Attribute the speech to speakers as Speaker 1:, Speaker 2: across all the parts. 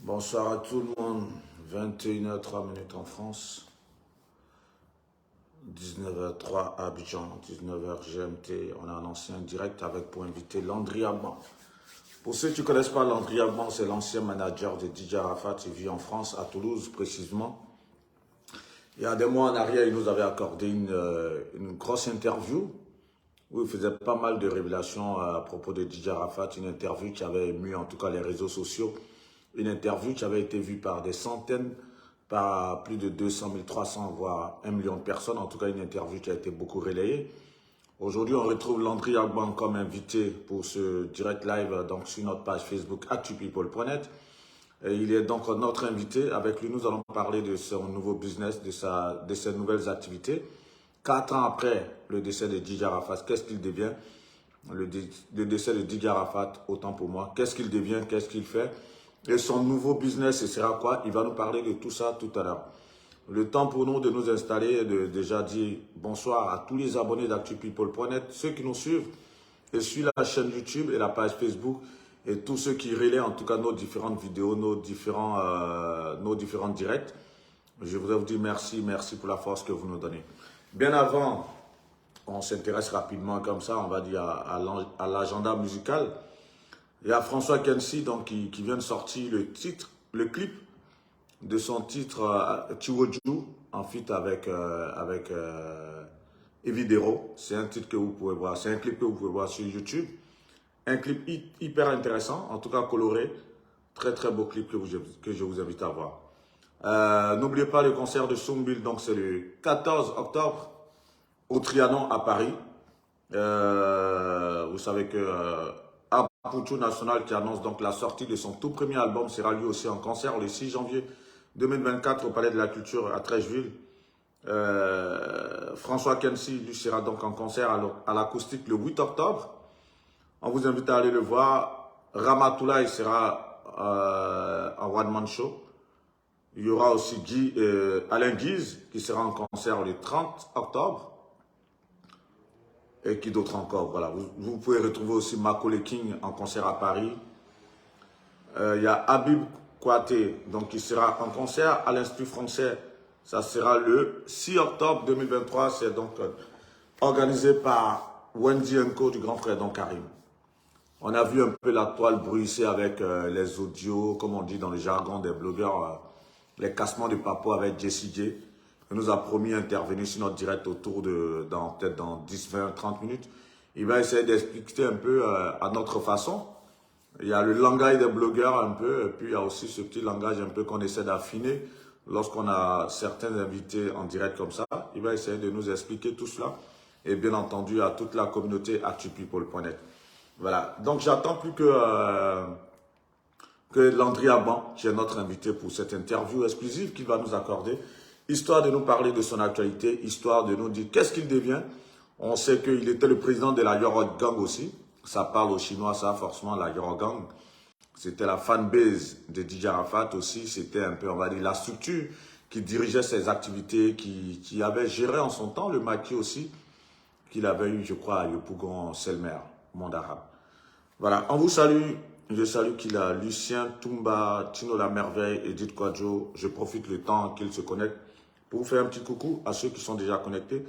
Speaker 1: Bonsoir à tout le monde. 21h03 en France, 19h03 à Abidjan, 19h GMT. On a un ancien direct avec pour invité Landry Agban. Pour ceux qui ne connaissent pas Landry Agban, c'est l'ancien manager de DJ Arafat. Il vit en France, à Toulouse précisément. Il y a des mois en arrière, il nous avait accordé une grosse interview où il faisait pas mal de révélations à propos de DJ Arafat. Une interview qui avait ému en tout cas les réseaux sociaux. Une interview qui avait été vue par des centaines, par plus de 200 000, 300, voire 1 million de personnes. En tout cas, une interview qui a été beaucoup relayée. Aujourd'hui, on retrouve Landry Agban comme invité pour ce direct live donc, sur notre page Facebook actupeople.net. Il est donc notre invité. Avec lui, nous allons parler de son nouveau business, de ses nouvelles activités. 4 ans après le décès de DJ Arafat, qu'est-ce qu'il devient? Le décès de DJ Arafat, autant pour moi. Qu'est-ce qu'il devient? Qu'est-ce qu'il fait? Et son nouveau business, ce sera quoi? Il va nous parler de tout ça tout à l'heure. Le temps pour nous de nous installer et de déjà dire bonsoir à tous les abonnés d'ActuPeople.net, ceux qui nous suivent et sur la chaîne YouTube et la page Facebook et tous ceux qui relaient en tout cas nos différentes vidéos, nos différents directs. Je voudrais vous dire merci pour la force que vous nous donnez. Bien avant, on s'intéresse rapidement comme ça, on va dire à l'agenda musical. Il y a François Kensi donc, qui vient de sortir le clip de son titre Chiwoju en feat avec Evidero. C'est un titre que vous pouvez voir, c'est un clip que vous pouvez voir sur YouTube. Un clip hyper intéressant, en tout cas coloré. Très très beau clip que je vous invite à voir. N'oubliez pas le concert de Soumbil, donc c'est le 14 octobre au Trianon à Paris. Vous savez que Aputu National qui annonce donc la sortie de son tout premier album sera lui aussi en concert le 6 janvier 2024 au Palais de la Culture à Trècheville. François Kensi lui sera donc en concert à l'acoustique le 8 octobre. On vous invite à aller le voir. Ramatoulaye sera en one-man show. Il y aura aussi Alain Guise qui sera en concert le 30 octobre. Et qui d'autre encore, voilà. Vous pouvez retrouver aussi Macaulay King en concert à Paris. Il y a Habib Kouaté, donc qui sera en concert à l'Institut français. Ça sera le 6 octobre 2023. C'est donc organisé par Wendy Co du grand frère donc Karim. On a vu un peu la toile bruissée avec les audios, comme on dit dans le jargon des blogueurs, les cassements de papo avec Jessie J. Il nous a promis d'intervenir sur notre direct autour de, peut-être dans 10, 20, 30 minutes. Il va essayer d'expliquer un peu à notre façon. Il y a le langage des blogueurs un peu, et puis il y a aussi ce petit langage un peu qu'on essaie d'affiner lorsqu'on a certains invités en direct comme ça. Il va essayer de nous expliquer tout cela. Et bien entendu à toute la communauté actupeople.net. Voilà, donc j'attends plus que Landry Agban, qui est notre invité pour cette interview exclusive qu'il va nous accorder, histoire de nous parler de son actualité, histoire de nous dire qu'est-ce qu'il devient. On sait qu'il était le président de la Yorok Gang aussi, ça parle aux Chinois, ça forcément la Yorok Gang. C'était la fanbase de DJ Arafat aussi, c'était un peu, on va dire, la structure qui dirigeait ses activités, qui avait géré en son temps le maquis aussi, qu'il avait eu, je crois, à Yopougon, Selmer, monde arabe. Voilà, on vous salue. Je salue qu'il a Lucien, Toumba, Tino la Merveille, Edith Kwadjo. Je profite le temps qu'il se connecte pour vous faire un petit coucou à ceux qui sont déjà connectés,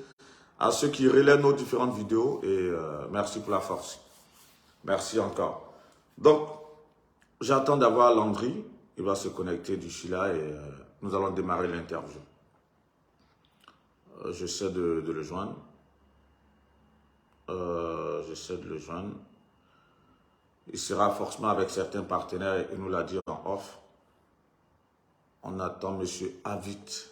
Speaker 1: à ceux qui relaient nos différentes vidéos et merci pour la force. Merci encore. Donc, j'attends d'avoir Landry. Il va se connecter d'ici là et nous allons démarrer l'interview. J'essaie de le joindre. J'essaie de le joindre. Il sera forcément avec certains partenaires, il nous l'a dit en off. On attend M. Avit,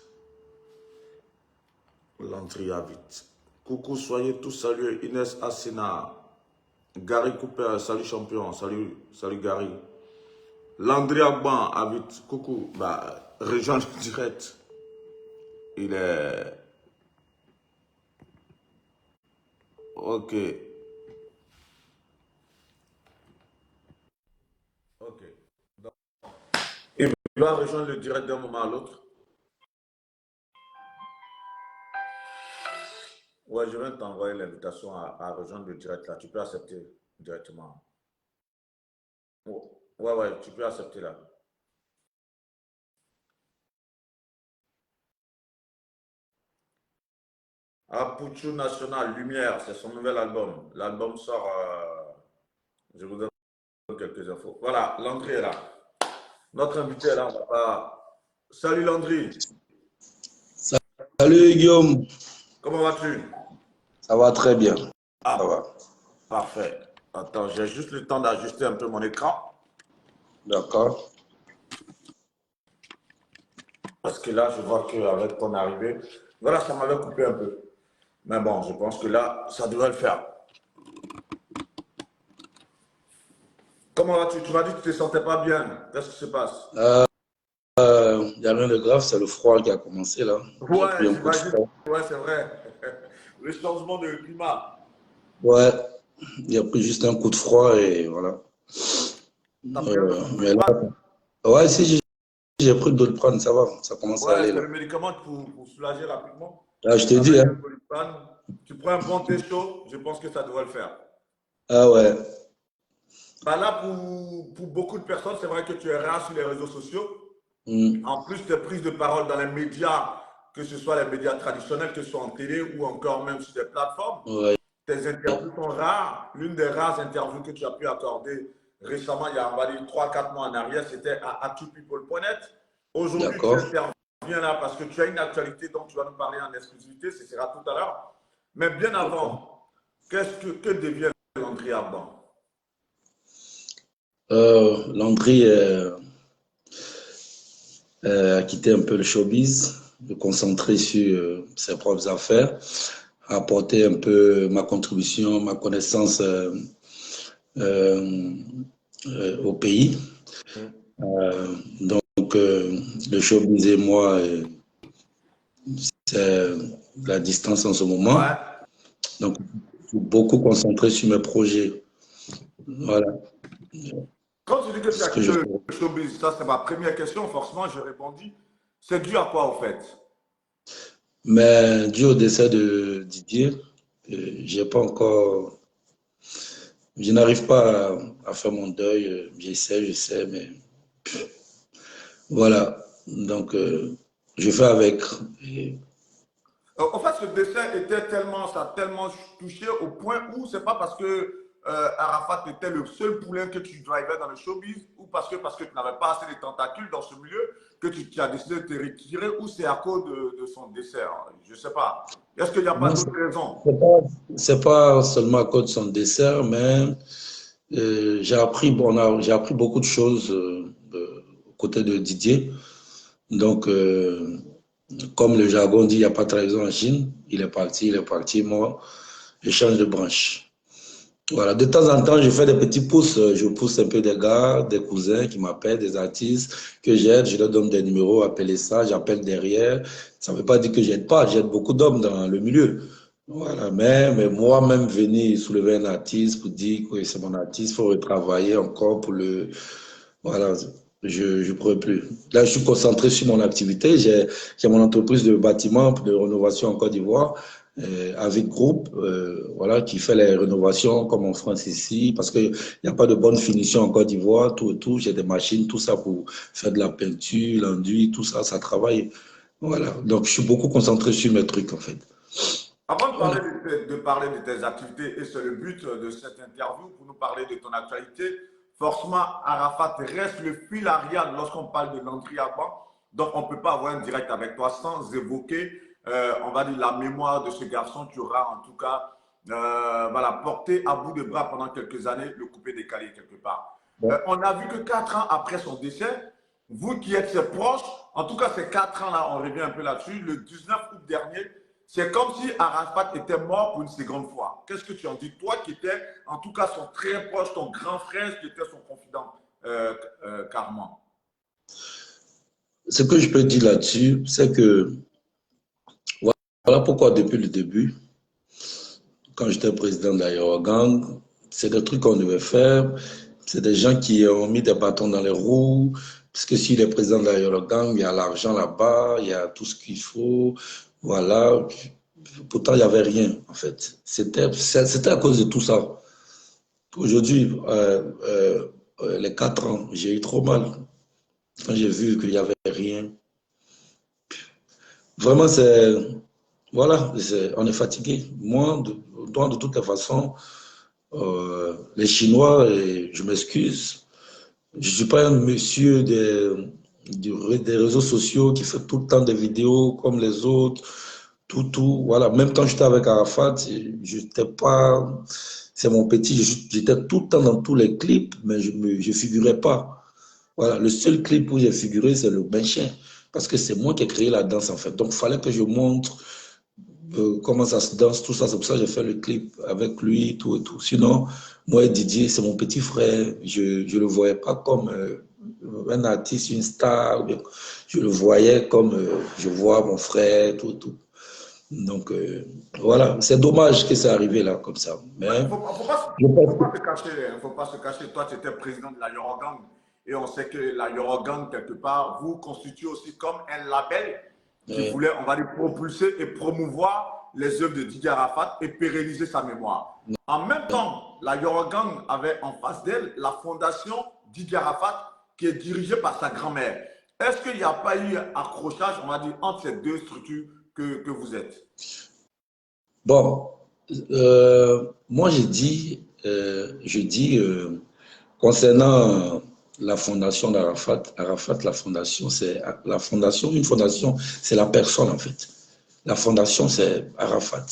Speaker 1: Landry Avit. Coucou, soyez tous salués. Inès Assena, Gary Cooper, salut champion, salut Gary. Landry Agban, Avit, coucou. Bah, rejoins le direct. Il est... Ok. Ok. Donc, il va rejoindre le direct d'un moment à l'autre. Ouais, je viens de t'envoyer l'invitation à rejoindre le direct là. Tu peux accepter directement. Ouais, ouais, tu peux accepter là. Apuchu National, Lumière, c'est son nouvel album. L'album sort, je vous donne quelques infos. Voilà, Landry est là. Notre invité est là, on va pas... Salut Landry,
Speaker 2: Salut Guillaume,
Speaker 1: comment vas-tu?
Speaker 2: ça va très bien, ça
Speaker 1: Ah,
Speaker 2: va,
Speaker 1: parfait. Attends, j'ai juste le temps d'ajuster un peu mon écran.
Speaker 2: d'accord.
Speaker 1: Parce que là, je vois qu'avec ton arrivée, voilà, ça m'avait coupé un peu. Mais bon, je pense que là, ça devrait le faire. Comment vas-tu? Tu m'as dit que tu ne te sentais pas bien. Qu'est-ce qui se passe?
Speaker 2: Il n'y a rien de grave, c'est le froid qui a commencé là. J'ai pris
Speaker 1: Ouais,
Speaker 2: un coup de
Speaker 1: j'imagine.
Speaker 2: froid.
Speaker 1: Ouais, c'est vrai. Le changement de climat.
Speaker 2: Ouais, j'ai pris juste un coup de froid et voilà.
Speaker 1: T'as pris un peu de
Speaker 2: Mais
Speaker 1: Doliprane?
Speaker 2: là, ouais, si j'ai pris de le prendre, ça va, ça commence à
Speaker 1: Ouais,
Speaker 2: aller
Speaker 1: c'est
Speaker 2: là.
Speaker 1: le médicament pour soulager rapidement.
Speaker 2: Ah, je te dis,
Speaker 1: Avec
Speaker 2: hein.
Speaker 1: un Doliprane, tu prends un bon thé chaud, je pense que ça devrait le faire.
Speaker 2: Ah ouais,
Speaker 1: Bah là, pour beaucoup de personnes, c'est vrai que tu es rare sur les réseaux sociaux.
Speaker 2: hmm,
Speaker 1: En plus, tes prises de parole dans les médias, que ce soit les médias traditionnels, que ce soit en télé ou encore même sur des plateformes,
Speaker 2: ouais,
Speaker 1: tes interviews sont rares. L'une des rares interviews que tu as pu accorder récemment, il y a, on va dire, 3-4 mois en arrière, c'était à atupeople.net. Aujourd'hui, tu
Speaker 2: d'accord.
Speaker 1: interviens là parce que tu as une actualité dont tu vas nous parler en exclusivité, ce sera tout à l'heure. Mais bien
Speaker 2: D'accord.
Speaker 1: avant, que devient Landry Arban?
Speaker 2: Landry a quitté un peu le showbiz, de concentrer sur ses propres affaires, apporter un peu ma contribution, ma connaissance euh, au pays. Donc, le showbiz et moi, c'est la distance en ce
Speaker 1: Ouais.
Speaker 2: moment. Donc, je suis beaucoup concentré sur mes projets. Voilà,
Speaker 1: Quand tu dis que
Speaker 2: c'est
Speaker 1: tu
Speaker 2: ce
Speaker 1: as
Speaker 2: que
Speaker 1: quitté
Speaker 2: je
Speaker 1: le
Speaker 2: fais.
Speaker 1: showbiz, ça c'est ma première question, forcément je répondis. C'est dû à quoi au fait?
Speaker 2: Mais dû au décès de Didier, j'ai pas encore, je n'arrive pas à faire mon deuil. Je sais, mais voilà. Donc, je fais avec. Et
Speaker 1: En fait, ce décès était tellement, ça a tellement touché au point où c'est pas parce que Arafat était le seul poulain que tu drivais dans le showbiz ou parce que tu n'avais pas assez de tentacules dans ce milieu que tu as décidé de te retirer ou c'est à cause de son décès. Hein. Je ne sais pas. Est-ce qu'il n'y a pas
Speaker 2: non,
Speaker 1: d'autres raisons?
Speaker 2: c'est pas, c'est pas seulement à cause de son décès, mais j'ai appris beaucoup de choses aux côtés de Didier. Donc, comme le jargon dit, il n'y a pas de trahison en Chine. Il est parti, moi, je change de branche. Voilà, de temps en temps, je fais des petits pouces. Je pousse un peu des gars, des cousins qui m'appellent, des artistes que j'aide. Je leur donne des numéros, appelez ça, j'appelle derrière. Ça ne veut pas dire que j'aide pas. J'aide beaucoup d'hommes dans le milieu. Voilà, mais moi-même, venir soulever un artiste pour dire que c'est mon artiste, il faut retravailler encore pour le. Voilà, je ne pourrais plus. Là, je suis concentré sur mon activité. J'ai mon entreprise de bâtiment de rénovation en Côte d'Ivoire, avec groupe, voilà, qui fait les rénovations comme en France ici, parce qu'il n'y a pas de bonne finition en Côte d'Ivoire, tout et tout. J'ai des machines, tout ça pour faire de la peinture, l'enduit, tout ça, ça travaille. Voilà, donc je suis beaucoup concentré sur mes trucs en fait.
Speaker 1: Avant
Speaker 2: Voilà.
Speaker 1: de parler de tes activités, et c'est le but de cette interview, pour nous parler de ton actualité, forcément, Arafat reste le fil Ariane lorsqu'on parle de Landry Agban. Donc, on ne peut pas avoir un direct avec toi sans évoquer, on va dire, la mémoire de ce garçon qui aura en tout cas voilà, porté à bout de bras pendant quelques années le coupé décalé quelque part. On a vu que 4 ans après son décès, vous qui êtes ses proches, en tout cas ces 4 ans-là, on revient un peu là-dessus, le 19 août dernier, c'est comme si Arafat était mort pour une seconde fois. Qu'est-ce que tu en dis? Toi qui étais, en tout cas, son très proche, ton grand frère qui était son confident, carrément.
Speaker 2: Ce que je peux dire là-dessus, c'est que voilà pourquoi depuis le début, quand j'étais président d'Ayowagang, c'est des trucs qu'on devait faire. C'est des gens qui ont mis des bâtons dans les roues. Parce que s'il est président d'Ayowagang, il y a l'argent là-bas, il y a tout ce qu'il faut. Voilà. Pourtant, il n'y avait rien, en fait. C'était à cause de tout ça. Aujourd'hui, les 4 ans, j'ai eu trop mal. Quand j'ai vu qu'il n'y avait rien. Vraiment, voilà, on est fatigué. Moi, de toute façon, les Chinois, et je m'excuse, je ne suis pas un monsieur des réseaux sociaux qui fait tout le temps des vidéos comme les autres, tout. Voilà, même quand j'étais avec Arafat, je n'étais pas. C'est mon petit, j'étais tout le temps dans tous les clips, mais je ne figurais pas. Voilà, le seul clip où j'ai figuré, c'est le Benching, parce que c'est moi qui ai créé la danse en fait. Donc, il fallait que je montre comment ça se danse, tout ça. C'est pour ça que j'ai fait le clip avec lui, tout et tout. Sinon, moi, Didier, c'est mon petit frère. Je ne le voyais pas comme un artiste, une star. Je le voyais comme je vois mon frère, tout et tout. Donc, voilà, c'est dommage que ça arrivé là, comme ça.
Speaker 1: Il
Speaker 2: Mais
Speaker 1: ne
Speaker 2: je
Speaker 1: faut
Speaker 2: pense
Speaker 1: pas se cacher, hein, faut pas se cacher. Toi, tu étais président de la Eurogang. Et on sait que la Eurogang, quelque part, vous constitue aussi comme un label qui
Speaker 2: que
Speaker 1: voulait, on va dire, propulser et promouvoir les œuvres de Didier Arafat et pérenniser sa mémoire. En même temps, la Eurogang avait en face d'elle la fondation Didier Arafat qui est dirigée par sa grand-mère. Est-ce qu'il n'y a pas eu accrochage, on va dire, entre ces deux structures que vous êtes?
Speaker 2: bon, moi je dis concernant la fondation d'Arafat, Arafat, la fondation, c'est la fondation, une fondation, c'est la personne en fait. La fondation, c'est Arafat.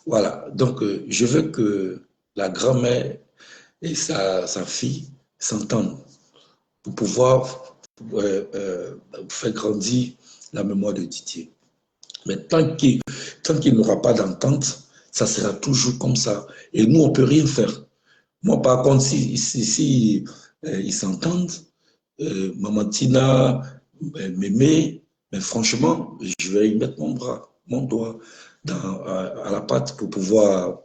Speaker 2: Voilà, donc je veux que la grand-mère et sa fille s'entendent pour pouvoir faire grandir la mémoire de Didier. Mais tant qu'il n'aura pas d'entente, ça sera toujours comme ça. Et nous, on ne peut rien faire. Moi, par contre, si ils s'entendent, Maman Tina, Mémé, mais franchement, je vais y mettre mon bras, mon doigt à la patte pour pouvoir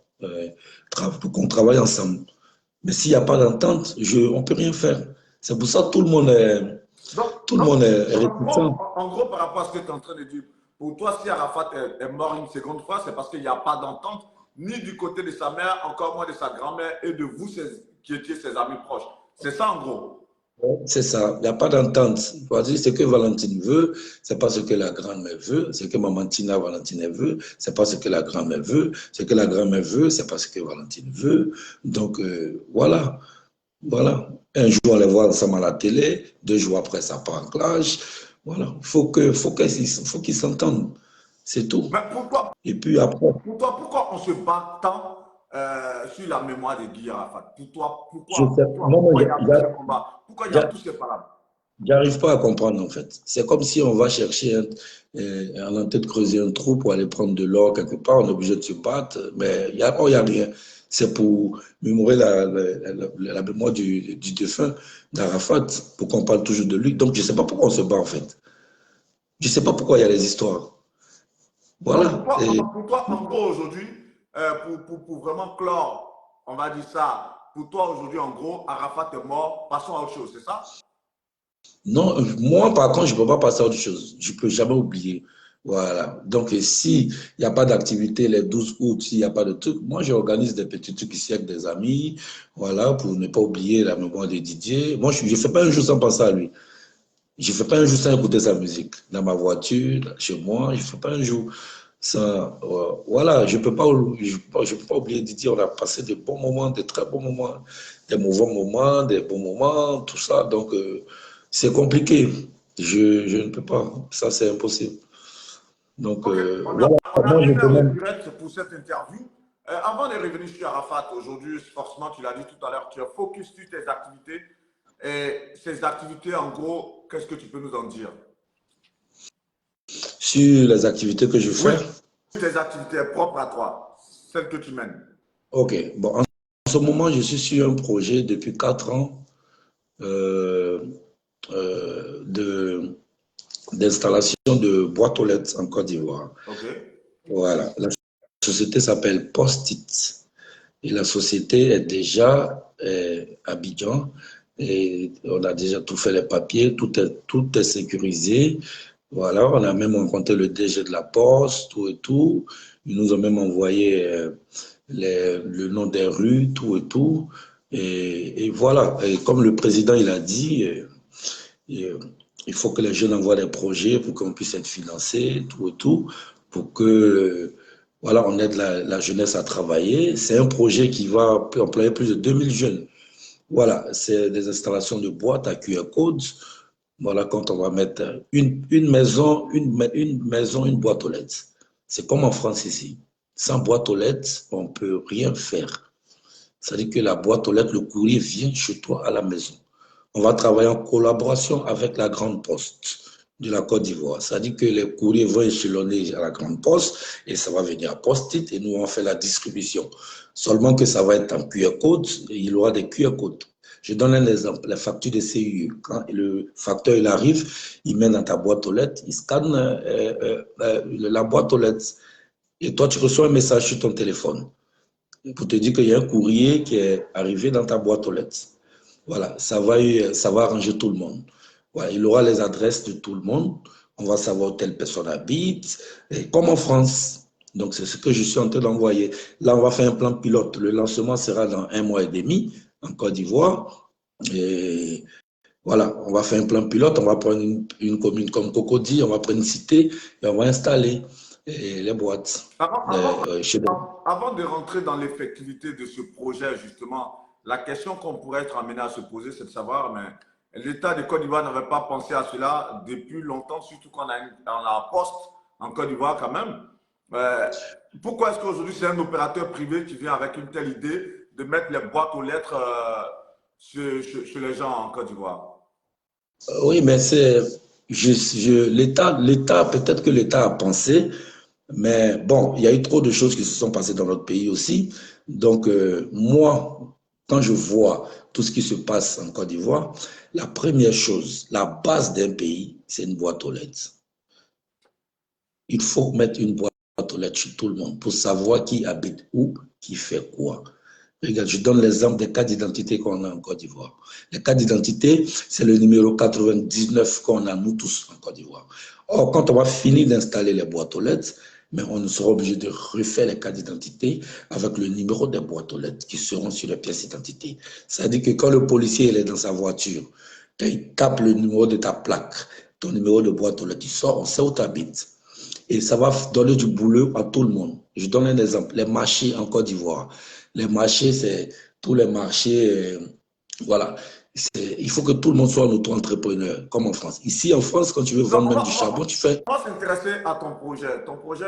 Speaker 2: pour qu'on travaille ensemble. Mais s'il n'y a pas d'entente, on ne peut rien faire. C'est pour ça que
Speaker 1: Donc,
Speaker 2: tout le monde est
Speaker 1: en
Speaker 2: réticent.
Speaker 1: gros, par rapport à ce que tu es en train de dire, pour toi, si Arafat est mort une seconde fois, c'est parce qu'il n'y a pas d'entente, ni du côté de sa mère, encore moins de sa grand-mère, et de vous qui étiez ses amis proches. C'est ça, en gros.
Speaker 2: C'est ça, il n'y a pas d'entente. Ce que Valentine veut, c'est pas ce que la grand-mère veut. Ce que Maman Tina Valentine veut, c'est pas ce que la grand-mère veut. Ce que la grand-mère veut, c'est pas ce que Valentine veut. Donc, voilà. Voilà. Un jour, on les voit ensemble à la télé. 2 jours après, ça part en clash. Voilà. Faut qu'ils s'entendent. C'est tout.
Speaker 1: Mais pourquoi,
Speaker 2: Et puis après,
Speaker 1: pourquoi on se bat tant sur la mémoire de Guy Arafat? Pour toi,
Speaker 2: je sais, non,
Speaker 1: pourquoi il y a tous ces combats? Pourquoi il y a tous ces palabres?
Speaker 2: j'arrive pas à comprendre en fait. C'est comme si on va chercher en en-tête creuser un trou pour aller prendre de l'or quelque part, on est obligé de se battre, mais il y a rien. C'est pour mémorer la mémoire du défunt d'Arafat, pour qu'on parle toujours de lui. Donc je sais pas pourquoi on se bat en fait. Je sais pas pourquoi il y a les histoires.
Speaker 1: Donc,
Speaker 2: Voilà.
Speaker 1: pour toi en gros, aujourd'hui, pour vraiment clore, on va dire ça, pour toi, aujourd'hui, en gros, Arafat est mort, passons à autre chose, c'est ça?
Speaker 2: Non, moi, par contre, je ne peux pas passer à autre chose. Je ne peux jamais oublier. Voilà. Donc, s'il n'y a pas d'activité les 12 août, s'il n'y a pas de truc, moi, j'organise des petits trucs ici avec des amis, voilà, pour ne pas oublier la mémoire de Didier. Moi, je ne fais pas un jour sans penser à lui. Je ne fais pas un jour sans écouter sa musique. Dans ma voiture, chez moi, je ne fais pas un jour sans. Voilà, je peux pas oublier Didier. On a passé des bons moments, des très bons moments, des mauvais moments, des bons moments, tout ça. Donc, c'est compliqué. Je ne peux pas. Ça, c'est impossible. Donc,
Speaker 1: Ok,
Speaker 2: voilà.
Speaker 1: on a
Speaker 2: Moi, je
Speaker 1: une
Speaker 2: peux
Speaker 1: heure de
Speaker 2: même.
Speaker 1: direct pour cette interview. Avant de revenir sur Arafat, aujourd'hui, forcément, tu l'as dit tout à l'heure, tu es focus sur tes activités. Et ces activités, en gros, qu'est-ce que tu peux nous en dire?
Speaker 2: Sur les activités que je
Speaker 1: Oui,
Speaker 2: fais.
Speaker 1: tes activités propres à toi, celles que tu mènes.
Speaker 2: OK. Bon, en ce moment, je suis sur un projet depuis 4 ans euh, d'installation de boîtes aux lettres en Côte d'Ivoire.
Speaker 1: Ok.
Speaker 2: Voilà. La société s'appelle Post-it. Et la société est déjà à Abidjan. Et on a déjà tout fait les papiers, tout est sécurisé. Voilà, on a même rencontré le DG de la Poste, tout et tout. Ils nous ont même envoyé le nom des rues, tout et tout. Et voilà, et comme le président il a dit, il faut que les jeunes envoient des projets pour qu'on puisse être financé, tout et tout. pour que voilà, on aide la jeunesse à travailler. C'est un projet qui va employer plus de 2000 jeunes. Voilà, c'est des installations de boîtes à QR codes. Voilà, quand on va mettre une maison, une boîte aux lettres. C'est comme en France ici. Sans boîte aux lettres, on ne peut rien faire. C'est-à-dire que la boîte aux lettres, le courrier vient chez toi à la maison. On va travailler en collaboration avec la Grande Poste de la Côte d'Ivoire. C'est-à-dire que les courriers vont échelonner à la Grande Poste et ça va venir à Post-it et nous, on fait la distribution. Seulement que ça va être en QR code et il y aura des QR codes. Je donne un exemple, la facture de CIE. Quand le facteur il arrive, il met dans ta boîte aux lettres, il scanne la boîte aux lettres et toi, tu reçois un message sur ton téléphone pour te dire qu'il y a un courrier qui est arrivé dans ta boîte aux lettres. Voilà, ça va arranger tout le monde. Voilà, il aura les adresses de tout le monde. On va savoir où telle personne habite, et comme en France. Donc, c'est ce que je suis en train d'envoyer. Là, on va faire un plan pilote. Le lancement sera dans 1 mois et demi en Côte d'Ivoire. Et voilà, on va faire un plan pilote. On va prendre une commune comme Cocody, on va prendre une cité et on va installer les boîtes.
Speaker 1: Avant, avant,
Speaker 2: Chez
Speaker 1: avant de rentrer dans l'effectivité de ce projet, justement, la question qu'on pourrait être amené à se poser, c'est de savoir, mais l'État de Côte d'Ivoire n'avait pas pensé à cela depuis longtemps, surtout qu'on a, on a un poste en Côte d'Ivoire quand même. Euh, Pourquoi est-ce qu'aujourd'hui, c'est un opérateur privé qui vient avec une telle idée de mettre les boîtes aux lettres chez les gens en Côte d'Ivoire?
Speaker 2: Oui, mais c'est l'État, peut-être que l'État a pensé, mais bon, il y a eu trop de choses qui se sont passées dans notre pays aussi. Donc, moi, quand je vois tout ce qui se passe en Côte d'Ivoire, la première chose, la base d'un pays, c'est une boîte aux lettres. Il faut mettre une boîte aux lettres chez tout le monde pour savoir qui habite où, qui fait quoi. Regarde, je donne l'exemple des cartes d'identité qu'on a en Côte d'Ivoire. Les cartes d'identité, c'est le numéro 99 qu'on a nous tous en Côte d'Ivoire. Or, quand on va finir d'installer les boîtes aux lettres, mais on sera obligé de refaire les cartes d'identité avec le numéro des boîtes aux lettres qui seront sur les pièces d'identité. C'est-à-dire que quand le policier il est dans sa voiture, quand il tape le numéro de ta plaque, ton numéro de boîte aux lettres, il sort, on sait où tu habites. Et ça va donner du boulot à tout le monde. Je donne un exemple. Les marchés en Côte d'Ivoire. Les marchés, c'est tous les marchés. Voilà. Il faut que tout le monde soit un auto-entrepreneur, comme en France. Ici, en France, quand tu veux
Speaker 1: Non,
Speaker 2: vendre même du charbon, tu fais.
Speaker 1: on va s'intéresser à ton projet. Ton projet,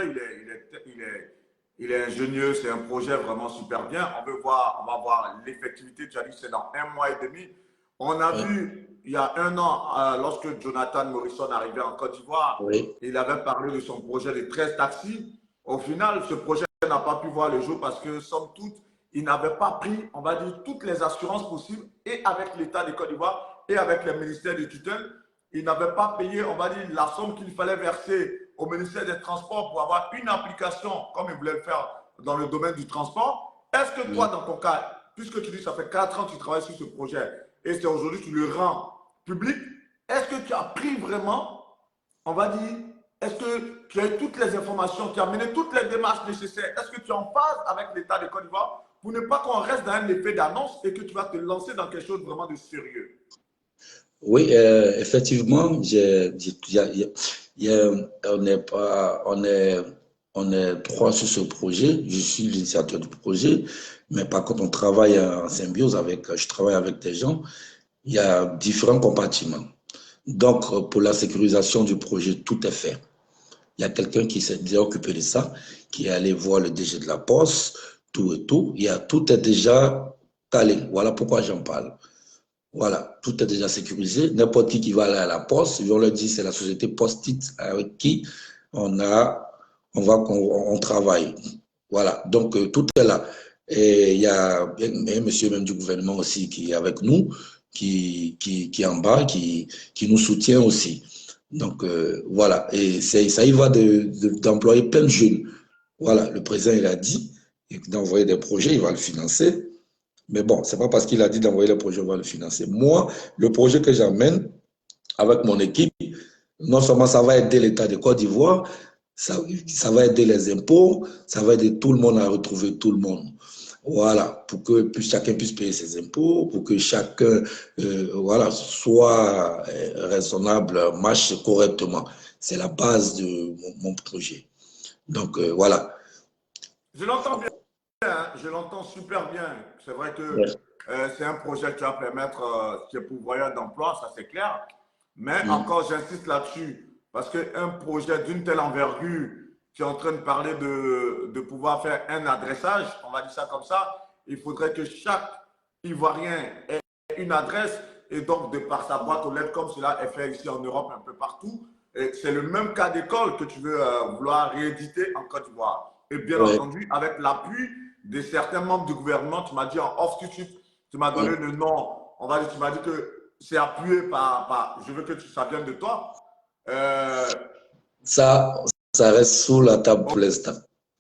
Speaker 1: il est ingénieux, c'est un projet vraiment super bien. On va voir l'effectivité. Tu as dit que c'est dans 1 mois et demi. On a
Speaker 2: Ouais,
Speaker 1: vu il y a 1 an, lorsque Jonathan Morrison arrivait en Côte d'Ivoire,
Speaker 2: oui,
Speaker 1: il avait parlé de son projet de 13 taxis. Au final, ce projet n'a pas pu voir le jour parce que, somme toute, il n'avait pas pris, on va dire, toutes les assurances possibles et avec l'État de Côte d'Ivoire et avec le ministère de tutelle. Il n'avait pas payé, on va dire, la somme qu'il fallait verser au ministère des Transports pour avoir une application comme il voulait le faire dans le domaine du transport. Est-ce que toi,
Speaker 2: oui.
Speaker 1: dans ton cas, puisque tu dis que ça fait 4 ans que tu travailles sur ce projet et c'est aujourd'hui que tu le rends public, est-ce que tu as pris vraiment, on va dire, est-ce que tu as eu toutes les informations, tu as mené toutes les démarches nécessaires, est-ce que tu es en phase avec l'État de Côte d'Ivoire pour ne pas qu'on reste dans un effet d'annonce et que tu vas te lancer dans quelque chose vraiment de sérieux?
Speaker 2: Oui, effectivement, on n'est pas, on est trois sur ce projet. Je suis l'initiateur du projet, mais par contre, on travaille en symbiose avec, je travaille avec des gens. Il y a différents compartiments. Donc, pour la sécurisation du projet, tout est fait. Il y a quelqu'un qui s'est déjà occupé de ça, qui est allé voir le DG de la Poste, tout et tout. Tout est déjà calé. Voilà pourquoi j'en parle. Voilà, tout est déjà sécurisé. N'importe qui va aller à la Poste, on leur dit c'est la société Post-it avec qui on a, on travaille. Voilà, donc tout est là. Et il y a un monsieur même du gouvernement aussi qui est avec nous, qui est en bas, qui nous soutient aussi. Donc voilà, et ça y va d'employer plein de jeunes. Voilà, le président il a dit d'envoyer des projets, il va le financer. Mais bon, c'est pas parce qu'il a dit d'envoyer le projet, on va le financer. Moi, le projet que j'amène avec mon équipe, non seulement ça va aider l'État de Côte d'Ivoire, ça va aider les impôts, ça va aider tout le monde à retrouver tout le monde. Voilà, pour que chacun puisse payer ses impôts, pour que chacun voilà, soit raisonnable, marche correctement. C'est la base de mon projet. Donc, voilà.
Speaker 1: Je l'entends bien, hein, je l'entends super bien. C'est vrai que
Speaker 2: Ouais.
Speaker 1: c'est un projet qui va permettre, qui est pourvoyeur d'emploi, ça c'est clair. Mais
Speaker 2: Mm.
Speaker 1: encore, j'insiste là-dessus, parce qu'un projet d'une telle envergure, tu es en train de parler de pouvoir faire un adressage, on va dire ça comme ça, il faudrait que chaque Ivoirien ait une adresse et donc de par sa boîte aux lettres, comme cela est fait ici en Europe, un peu partout. C'est le même cas d'école que tu veux vouloir rééditer en Côte d'Ivoire. Et bien
Speaker 2: Ouais.
Speaker 1: entendu, avec l'appui de certains membres du gouvernement, tu m'as dit en off tout de suite, tu m'as donné le nom, on va dire, tu m'as dit que c'est appuyé je veux que ça vienne de toi. Euh,
Speaker 2: Ça, ça reste sous la table pour l'instant.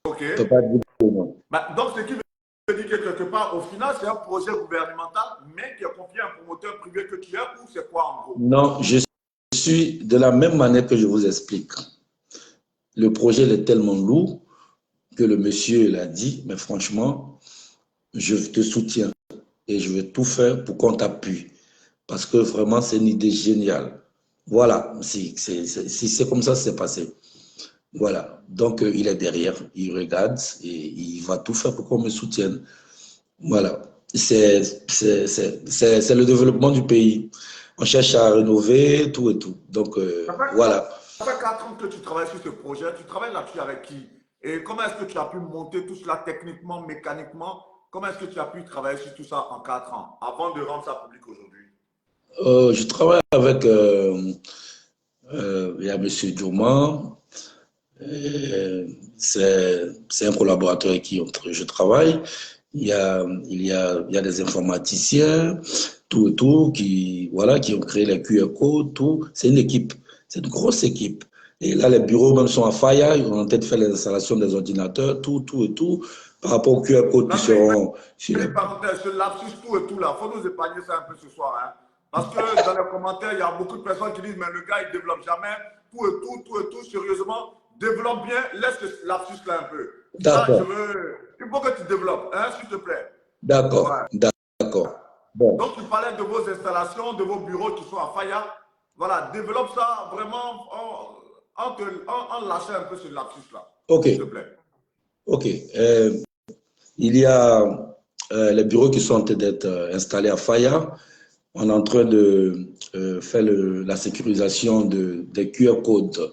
Speaker 1: ok.
Speaker 2: Je ne peux pas dire que non.
Speaker 1: Bah, donc, ce qui veut dire que quelque part, au final, c'est un projet gouvernemental, mais qui est confié à un promoteur privé que tu es, ou c'est quoi en gros?
Speaker 2: Non, je suis de la même manière que je vous explique. Le projet est tellement lourd que le monsieur l'a dit, mais franchement, je te soutiens et je vais tout faire pour qu'on t'appuie. Parce que vraiment, c'est une idée géniale. Voilà, si c'est comme ça que c'est passé. Voilà, donc il est derrière, il regarde et il va tout faire pour qu'on me soutienne. Voilà, c'est le développement du pays. On cherche à rénover tout et tout. Donc voilà.
Speaker 1: Ça fait 4 ans que tu travailles sur ce projet. Tu travailles là-dessus avec qui? Et comment est-ce que tu as pu monter tout cela techniquement, mécaniquement? Comment est-ce que tu as pu travailler sur tout ça en 4 ans avant de rendre ça public aujourd'hui?
Speaker 2: Je travaille avec il y a M. Dioma, c'est un collaborateur avec qui je travaille. Il y a des informaticiens, tout et tout, qui, voilà, qui ont créé les QR codes, tout. C'est une équipe, c'est une grosse équipe. Et là, les bureaux même sont à Faya, ils ont en tête fait l'installation des ordinateurs, tout et tout, par rapport aux QR codes qui
Speaker 1: Non, mais
Speaker 2: seront sur les...
Speaker 1: parenthèse, ce lapsus, tout et tout là, il faut nous épargner ça un peu ce soir. Hein. Parce que dans les commentaires, il y a beaucoup de personnes qui disent, mais le gars, il ne développe jamais, tout et tout, sérieusement, développe bien, laisse ce lapsus là un peu. Ça,
Speaker 2: D'accord,
Speaker 1: il faut que tu développes, hein, s'il te plaît.
Speaker 2: d'accord,
Speaker 1: Ouais.
Speaker 2: d'accord. Bon,
Speaker 1: Donc, tu parlais de vos installations, de vos bureaux qui sont à Faya. Voilà, développe ça vraiment en lâchant un peu ce lapsus là,
Speaker 2: ok,
Speaker 1: s'il te plaît.
Speaker 2: ok. Il y a les bureaux qui sont en train d'être installés à Faya. On est en train de faire la sécurisation des QR codes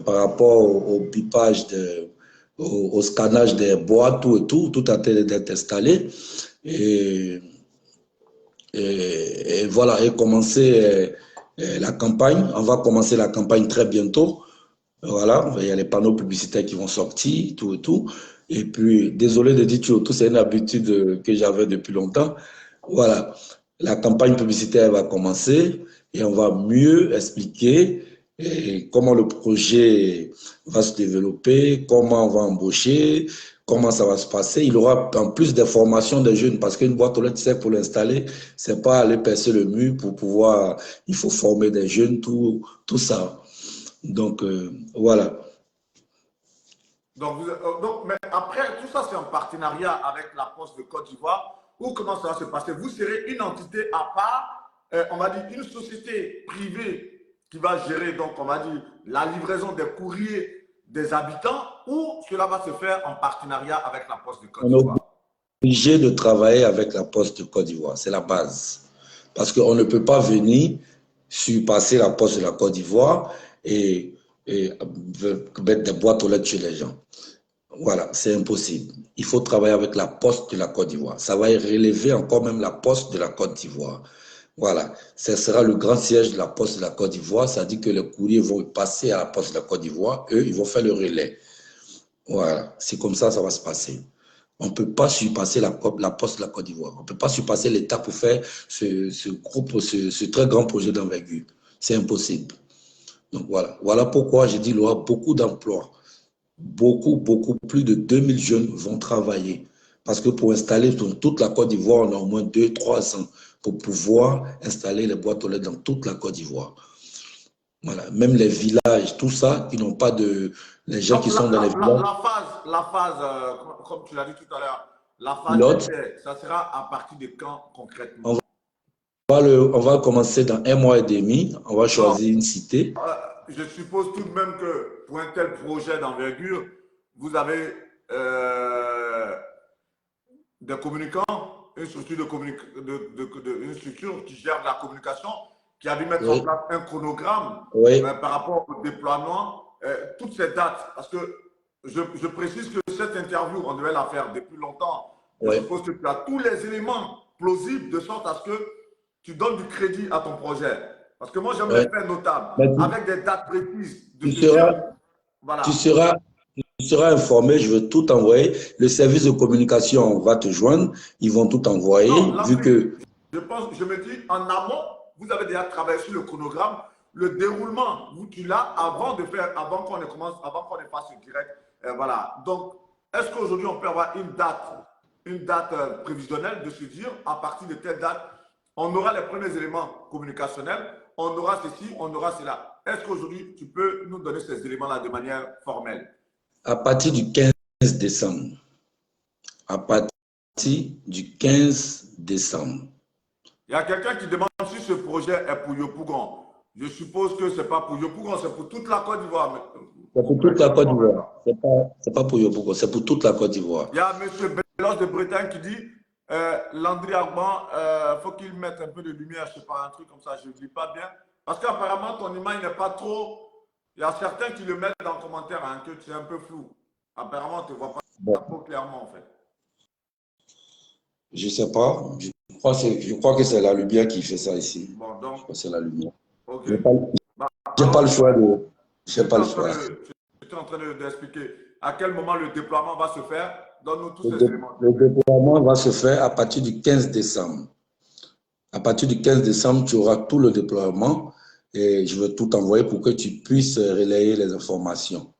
Speaker 2: par rapport au bipage, au scannage des boîtes, tout et tout. Tout a été d'être installé. Et, et voilà, et commencer la campagne. On va commencer la campagne très bientôt. Voilà, il y a les panneaux publicitaires qui vont sortir, tout et tout. Et puis, désolé de dire tout, c'est une habitude que j'avais depuis longtemps. Voilà, la campagne publicitaire va commencer et on va mieux expliquer comment le projet va se développer, comment on va embaucher, comment ça va se passer. Il y aura en plus des formations des jeunes parce qu'une boîte aux lettres, c'est pour l'installer, c'est pas aller percer le mur pour pouvoir, il faut former des jeunes, tout ça. Donc, voilà.
Speaker 1: Donc, mais après, tout ça, c'est en partenariat avec la Poste de Côte d'Ivoire. Ou comment ça va se passer? Vous serez une entité à part, on va dire une société privée qui va gérer, donc, on va dire, la livraison des courriers des habitants, ou cela va se faire en partenariat avec la Poste de Côte
Speaker 2: On est
Speaker 1: d'Ivoire?
Speaker 2: obligé de travailler avec la Poste de Côte d'Ivoire. C'est la base. Parce qu'on ne peut pas venir surpasser la Poste de la Côte d'Ivoire et mettre des boîtes aux lettres chez les gens. Voilà, c'est impossible. Il faut travailler avec la Poste de la Côte d'Ivoire. Ça va relever encore même la Poste de la Côte d'Ivoire. Voilà, ce sera le grand siège de la Poste de la Côte d'Ivoire. Ça dit que les courriers vont passer à la Poste de la Côte d'Ivoire. Eux, ils vont faire le relais. Voilà, c'est comme ça va se passer. On ne peut pas surpasser la Poste de la Côte d'Ivoire. On ne peut pas surpasser l'État pour faire ce très grand projet d'envergure. C'est impossible. Donc voilà. Voilà pourquoi j'ai dit qu'il y aura beaucoup d'emplois. Beaucoup, plus de 2000 jeunes vont travailler. Parce que pour installer dans toute la Côte d'Ivoire, on a au moins 2-3 ans pour pouvoir installer les boîtes aux lettres dans toute la Côte d'Ivoire. Voilà. Même les villages, tout ça, qui n'ont pas de... Les gens
Speaker 1: Donc,
Speaker 2: qui sont dans les villages
Speaker 1: la phase comme tu l'as dit tout à l'heure, la phase
Speaker 2: pilotes,
Speaker 1: essai, ça sera à partir de quand
Speaker 2: on
Speaker 1: concrètement?
Speaker 2: on va commencer dans 1 mois et demi. On va
Speaker 1: Non,
Speaker 2: choisir une cité.
Speaker 1: je suppose tout de même que pour un tel projet d'envergure, vous avez des communicants, une structure, une structure qui gère la communication, qui a dû mettre en place un chronogramme par rapport au déploiement, toutes ces dates. Parce que je précise que cette interview, on devait la faire depuis longtemps. Je suppose que tu as tous les éléments plausibles de sorte à ce que tu donnes du crédit à ton projet. Parce que moi, j'aime les faits notables, avec des dates précises.
Speaker 2: Tu seras informé, je veux tout envoyer. Le service de communication va te joindre, ils vont tout envoyer.
Speaker 1: Non, vu que je me dis, en amont, vous avez déjà travaillé sur le chronogramme, le déroulement, tu l'as avant qu'on ait fasse le direct. Voilà. Donc, est-ce qu'aujourd'hui, on peut avoir une date prévisionnelle de se dire, à partir de telle date, on aura les premiers éléments communicationnels, on aura ceci, on aura cela. Est-ce qu'aujourd'hui, tu peux nous donner ces éléments-là de manière formelle?
Speaker 2: À partir du 15 décembre. À partir du 15 décembre.
Speaker 1: Il y a quelqu'un qui demande si ce projet est pour Yopougon. Je suppose que ce n'est pas pour Yopougon, c'est pour toute la Côte d'Ivoire.
Speaker 2: C'est pour toute la Côte d'Ivoire. Ce n'est pas pour Yopougon, c'est pour toute la Côte d'Ivoire.
Speaker 1: Il y a M. Belos de Bretagne qui dit Landry Agban, il faut qu'il mette un peu de lumière, je ne sais pas, un truc comme ça, je ne lis pas bien. Parce qu'apparemment, ton image n'est pas trop. Il y a certains qui le mettent dans le commentaire, hein, que c'est un peu flou. Apparemment, on ne te voit pas trop clairement, en fait.
Speaker 2: Je ne sais pas. Je crois que c'est la lumière qui fait ça ici.
Speaker 1: Bon, donc.
Speaker 2: Je crois que c'est la lumière.
Speaker 1: Ok.
Speaker 2: Je n'ai pas le choix de. Je n'ai pas le choix.
Speaker 1: Je suis en train d'expliquer à quel moment le déploiement va se faire. Donne-nous tous ces éléments.
Speaker 2: Le déploiement va se faire à partir du 15 décembre. À partir du 15 décembre, tu auras tout le déploiement et je veux tout envoyer pour que tu puisses relayer les informations.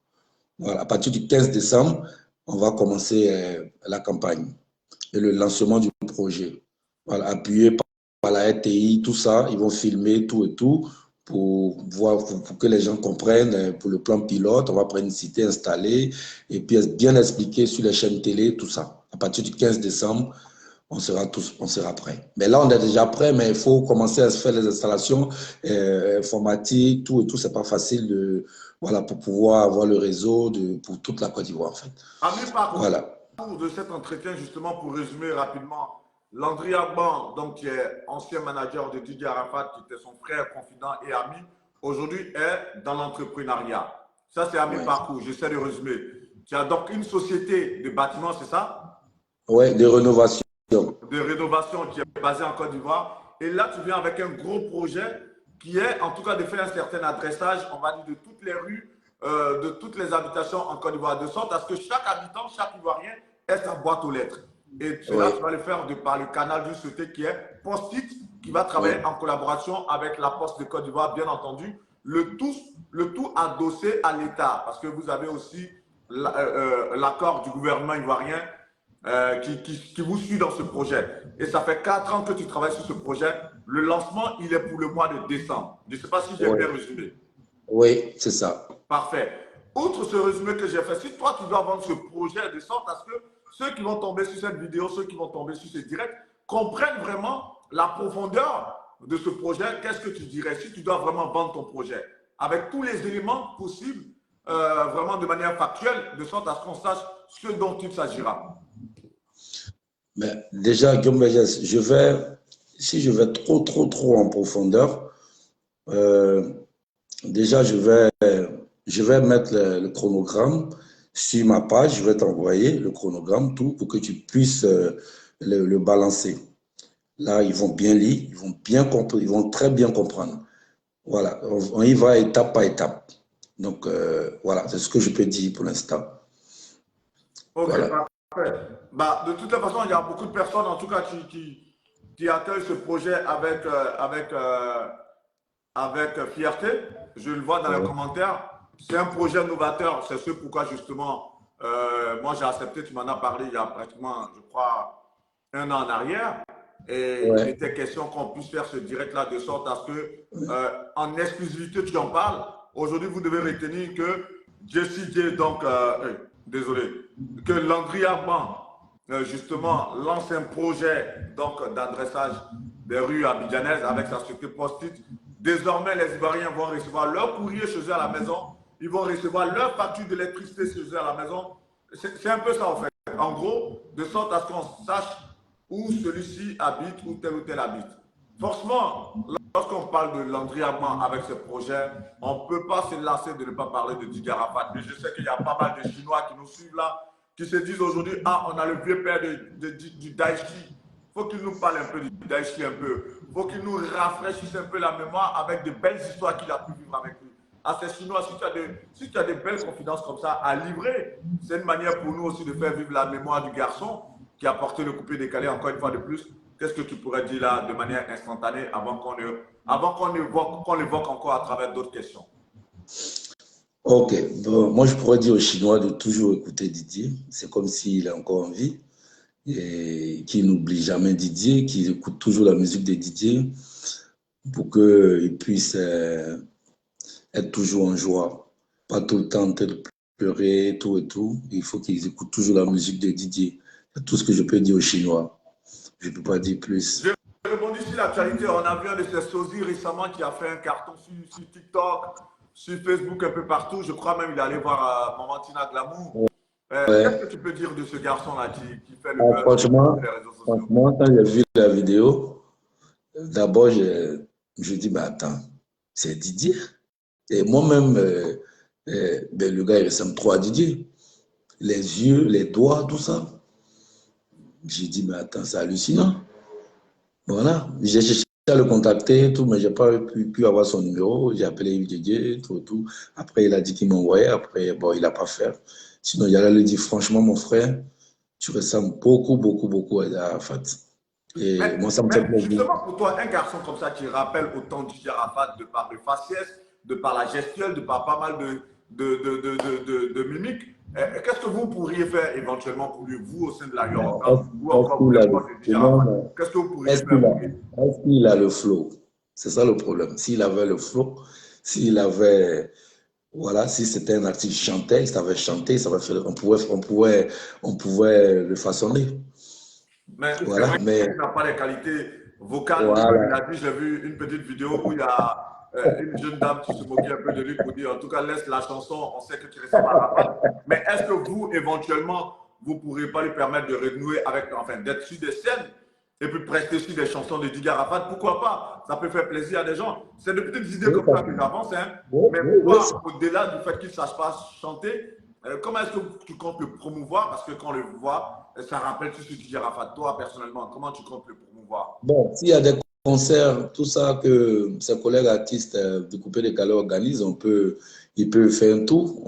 Speaker 2: Voilà. À partir du 15 décembre, on va commencer la campagne et le lancement du projet. Voilà, appuyé par la RTI, tout ça, ils vont filmer tout et tout pour voir, pour que les gens comprennent. Pour le plan pilote, on va prendre une cité installée et puis bien expliquer sur les chaînes télé, tout ça. À partir du 15 décembre, on sera prêt. Mais là, on est déjà prêt, mais il faut commencer à se faire les installations informatiques, tout et tout. C'est pas facile voilà, pour pouvoir avoir le réseau pour toute la Côte d'Ivoire, en fait.
Speaker 1: Voilà. De cet entretien, justement, pour résumer rapidement, Landry Agban, donc, qui est ancien manager de Didier Arafat, qui était son frère, confident et ami, aujourd'hui est dans l'entrepreneuriat. Ça, c'est à mi-parcours. J'essaie de résumer. Tu as donc une société de bâtiments, c'est ça?
Speaker 2: Oui, de rénovation.
Speaker 1: De rénovation qui est basée en Côte d'Ivoire. Et là, tu viens avec un gros projet qui est, en tout cas, de faire un certain adressage, on va dire, de toutes les rues, de toutes les habitations en Côte d'Ivoire, de sorte à ce que chaque habitant, chaque Ivoirien ait sa boîte aux lettres. Et cela, tu vas le faire par le canal d'une société qui est Post-it, qui va travailler en collaboration avec la Poste de Côte d'Ivoire, bien entendu. Le tout adossé à l'État, parce que vous avez aussi l'accord du gouvernement ivoirien qui vous suit dans ce projet. Et ça fait 4 ans que tu travailles sur ce projet. Le lancement, il est pour le mois de décembre. Je ne sais pas si j'ai bien résumé.
Speaker 2: Oui, c'est ça.
Speaker 1: Parfait. Outre ce résumé que j'ai fait, si toi, tu dois vendre ce projet de sorte à ce que ceux qui vont tomber sur cette vidéo, ceux qui vont tomber sur ce direct, comprennent vraiment la profondeur de ce projet, qu'est-ce que tu dirais si tu dois vraiment vendre ton projet avec tous les éléments possibles, vraiment de manière factuelle, de sorte à ce qu'on sache ce dont il s'agira?
Speaker 2: Mais déjà, Guillaume Vergès, si je vais trop en profondeur, déjà, je vais mettre le chronogramme sur ma page, je vais t'envoyer le chronogramme, tout, pour que tu puisses le balancer. Là, ils vont bien lire, ils vont bien comprendre, ils vont très bien comprendre. Voilà, on y va étape par étape. Donc, voilà, c'est ce que je peux dire pour l'instant.
Speaker 1: Ok, voilà. Parfait. Bah, de toute façon, il y a beaucoup de personnes, en tout cas, qui accueillent ce projet avec fierté. Je le vois dans les commentaires. C'est un projet novateur. C'est ce pourquoi, justement, moi, j'ai accepté, tu m'en as parlé il y a pratiquement, je crois, 1 an en arrière. Et il était question qu'on puisse faire ce direct-là de sorte à ce que, en exclusivité, tu en parles. Aujourd'hui, vous devez retenir que Jessie J, donc, désolé, que Landry Agban, justement, lance un projet d'adressage des rues abidjanaises avec sa société Post-it. Désormais, les Ivoiriens vont recevoir leur courrier chez eux à la maison. Ils vont recevoir leur facture d'électricité chez eux à la maison. c'est un peu ça en fait. En gros, de sorte à ce qu'on sache où celui-ci habite, ou tel habite. Forcément, lorsqu'on parle de Landry Amand avec ce projet, on ne peut pas se lasser de ne pas parler de Didier Arafat. Mais je sais qu'il y a pas mal de Chinois qui nous suivent là, qui se disent aujourd'hui, ah, on a le vieux père du Daichi. Il faut qu'il nous parle un peu du Daichi un peu. Il faut qu'il nous rafraîchisse un peu la mémoire avec de belles histoires qu'il a pu vivre avec lui. À ces Chinois, si tu as des belles confidences comme ça à livrer, c'est une manière pour nous aussi de faire vivre la mémoire du garçon qui a porté le coupé décalé encore une fois de plus. Qu'est-ce que tu pourrais dire là de manière instantanée avant qu'on l'évoque encore à travers d'autres questions?
Speaker 2: Ok, bon, moi je pourrais dire aux Chinois de toujours écouter Didier. C'est comme s'il est encore en vie et qu'il n'oublie jamais Didier, qu'il écoute toujours la musique de Didier pour qu'il puisse être toujours en joie, pas tout le temps en train de pleurer, tout et tout. Il faut qu'ils écoutent toujours la musique de Didier. C'est tout ce que je peux dire aux Chinois. Je ne peux pas dire plus.
Speaker 1: Je rebondis sur l'actualité. On a vu un de ces sosies récemment qui a fait un carton sur TikTok, sur Facebook, un peu partout. Je crois même qu'il est allé voir Maman Tina Glamour. Qu'est-ce que tu peux dire de ce garçon-là qui fait le buzz sur les réseaux sociaux?
Speaker 2: Franchement, quand j'ai vu la vidéo, d'abord, je dis, bah attends, c'est Didier. Et moi-même, ben, le gars, il ressemble trop à Didier. Les yeux, les doigts, tout ça. J'ai dit, mais attends, c'est hallucinant. Voilà. J'ai cherché à le contacter, tout, mais je n'ai pas pu avoir son numéro. J'ai appelé Yves Didier, tout. Après, il a dit qu'il m'envoyait. Après, bon, il n'a pas fait. Sinon, il allait lui dire, franchement, mon frère, tu ressembles beaucoup à Arafat. Et moi, ça me fait plaisir.
Speaker 1: Justement, pour toi, un garçon comme ça qui rappelle autant Didier Arafat de par le faciès, de par la gestuelle, de par pas mal de mimiques, qu'est-ce que vous pourriez faire éventuellement pour lui, vous, au sein de la Yoruba, ou encore pour les proches de Didier Arafat? Qu'est-ce que vous pourriez faire pour lui?
Speaker 2: Est-ce qu'il a le flow? C'est ça le problème. S'il avait le flow, s'il avait, voilà, si c'était un artiste qui chantait, il savait chanter, on pouvait le façonner.
Speaker 1: Mais c'est
Speaker 2: Voilà,
Speaker 1: vrai
Speaker 2: mais
Speaker 1: qu'il n'a pas les qualités vocales.
Speaker 2: voilà.
Speaker 1: Il a dit, j'ai vu une petite vidéo où il y a une jeune dame qui se moquait un peu de lui pour dire, en tout cas, laisse la chanson, on sait que tu ressembles à Arafat. Mais est-ce que vous, éventuellement, vous ne pourriez pas lui permettre de renouer avec, enfin, d'être sur des scènes et puis prester sur des chansons de Didier Arafat? Pourquoi pas? Ça peut faire plaisir à des gens. C'est de petites idées comme ça que j'avance, hein. Mais pourquoi, au-delà du fait qu'il ne sache pas chanter, comment est-ce que tu comptes le promouvoir? Parce que quand on le voit, ça rappelle tout ce que Didier Arafat. Toi, personnellement, comment tu comptes le promouvoir?
Speaker 2: Bon, s'il y a des concerts, tout ça que ses collègues artistes du Coupé Décalé organisent, il peut faire un tour,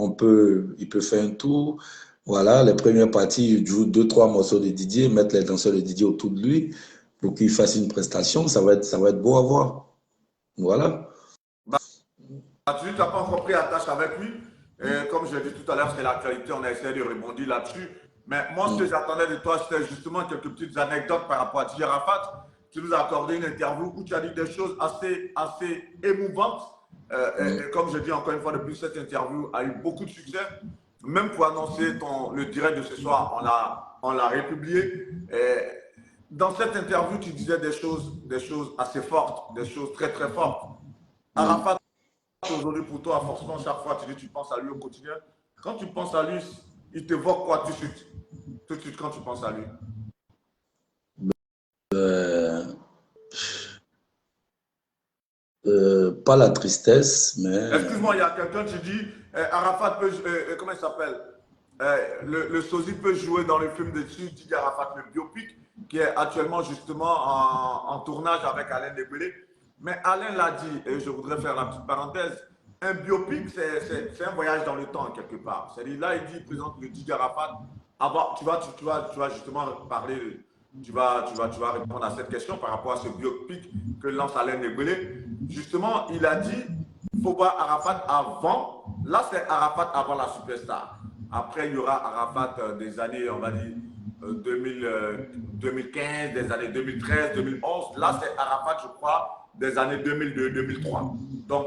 Speaker 2: il peut faire un tour. Voilà, les premières parties, il joue 2, 3 morceaux de Didier, mettre les danseurs de Didier autour de lui pour qu'il fasse une prestation, ça va être beau à voir. Voilà.
Speaker 1: Tu n'as pas encore pris attache avec lui. Et comme je l'ai dit tout à l'heure, c'est l'actualité, on a essayé de rebondir là-dessus. Mais moi, ce que j'attendais de toi, c'était justement quelques petites anecdotes par rapport à Didier Arafat. Tu nous as accordé une interview où tu as dit des choses assez émouvantes. Et comme je dis encore une fois, depuis cette interview a eu beaucoup de succès. Même pour annoncer le direct de ce soir, on l'a republié. Et dans cette interview, tu disais des choses assez fortes, des choses très très fortes. Arafat, aujourd'hui pour toi, forcément, chaque fois tu penses à lui au quotidien. Quand tu penses à lui, il t'évoque quoi tout de suite? Tout de suite quand tu penses à lui?
Speaker 2: Pas la tristesse, mais...
Speaker 1: Excuse-moi, il y a quelqu'un qui dit Arafat peut, comment il s'appelle, le sosie peut jouer dans le film de Didier Arafat, le biopic, qui est actuellement justement en tournage avec Alain Debélé. Mais Alain l'a dit, et je voudrais faire la petite parenthèse, un biopic, c'est un voyage dans le temps, quelque part. C'est-à-dire, là, il dit, il présente le Didier Arafat. Tu vas justement parler, tu vas répondre à cette question par rapport à ce biopic que lance Alain Debélé. Justement, il a dit, il faut voir Arafat avant. Là, c'est Arafat avant la superstar. Après, il y aura Arafat des années, on va dire, 2015, des années 2013, 2011. Là, c'est Arafat, je crois, des années 2002-2003. Donc,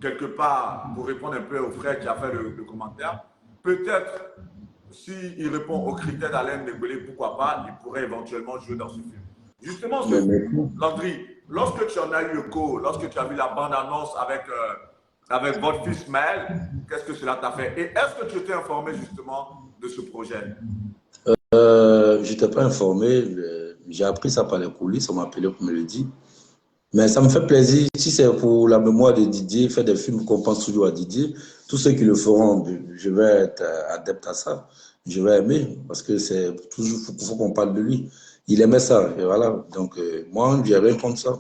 Speaker 1: quelque part, pour répondre un peu au frère qui a fait le commentaire, peut-être, s'il répond aux critères d'Alain Debélé, pourquoi pas, il pourrait éventuellement jouer dans ce film. Justement, Landry, lorsque tu en as eu écho, lorsque tu as vu la bande-annonce avec votre fils Maël, qu'est-ce que cela t'a fait? Et est-ce que tu étais informé justement de ce projet?
Speaker 2: Je n'étais pas informé. J'ai appris ça par les coulisses. On m'a appelé pour me le dire. Mais ça me fait plaisir. Si c'est pour la mémoire de Didier, faire des films qu'on pense toujours à Didier, tous ceux qui le feront, je vais être adepte à ça. Je vais aimer parce que c'est toujours, faut qu'on parle de lui. Il aimait ça. Et voilà. Donc, moi, j'ai rien contre ça.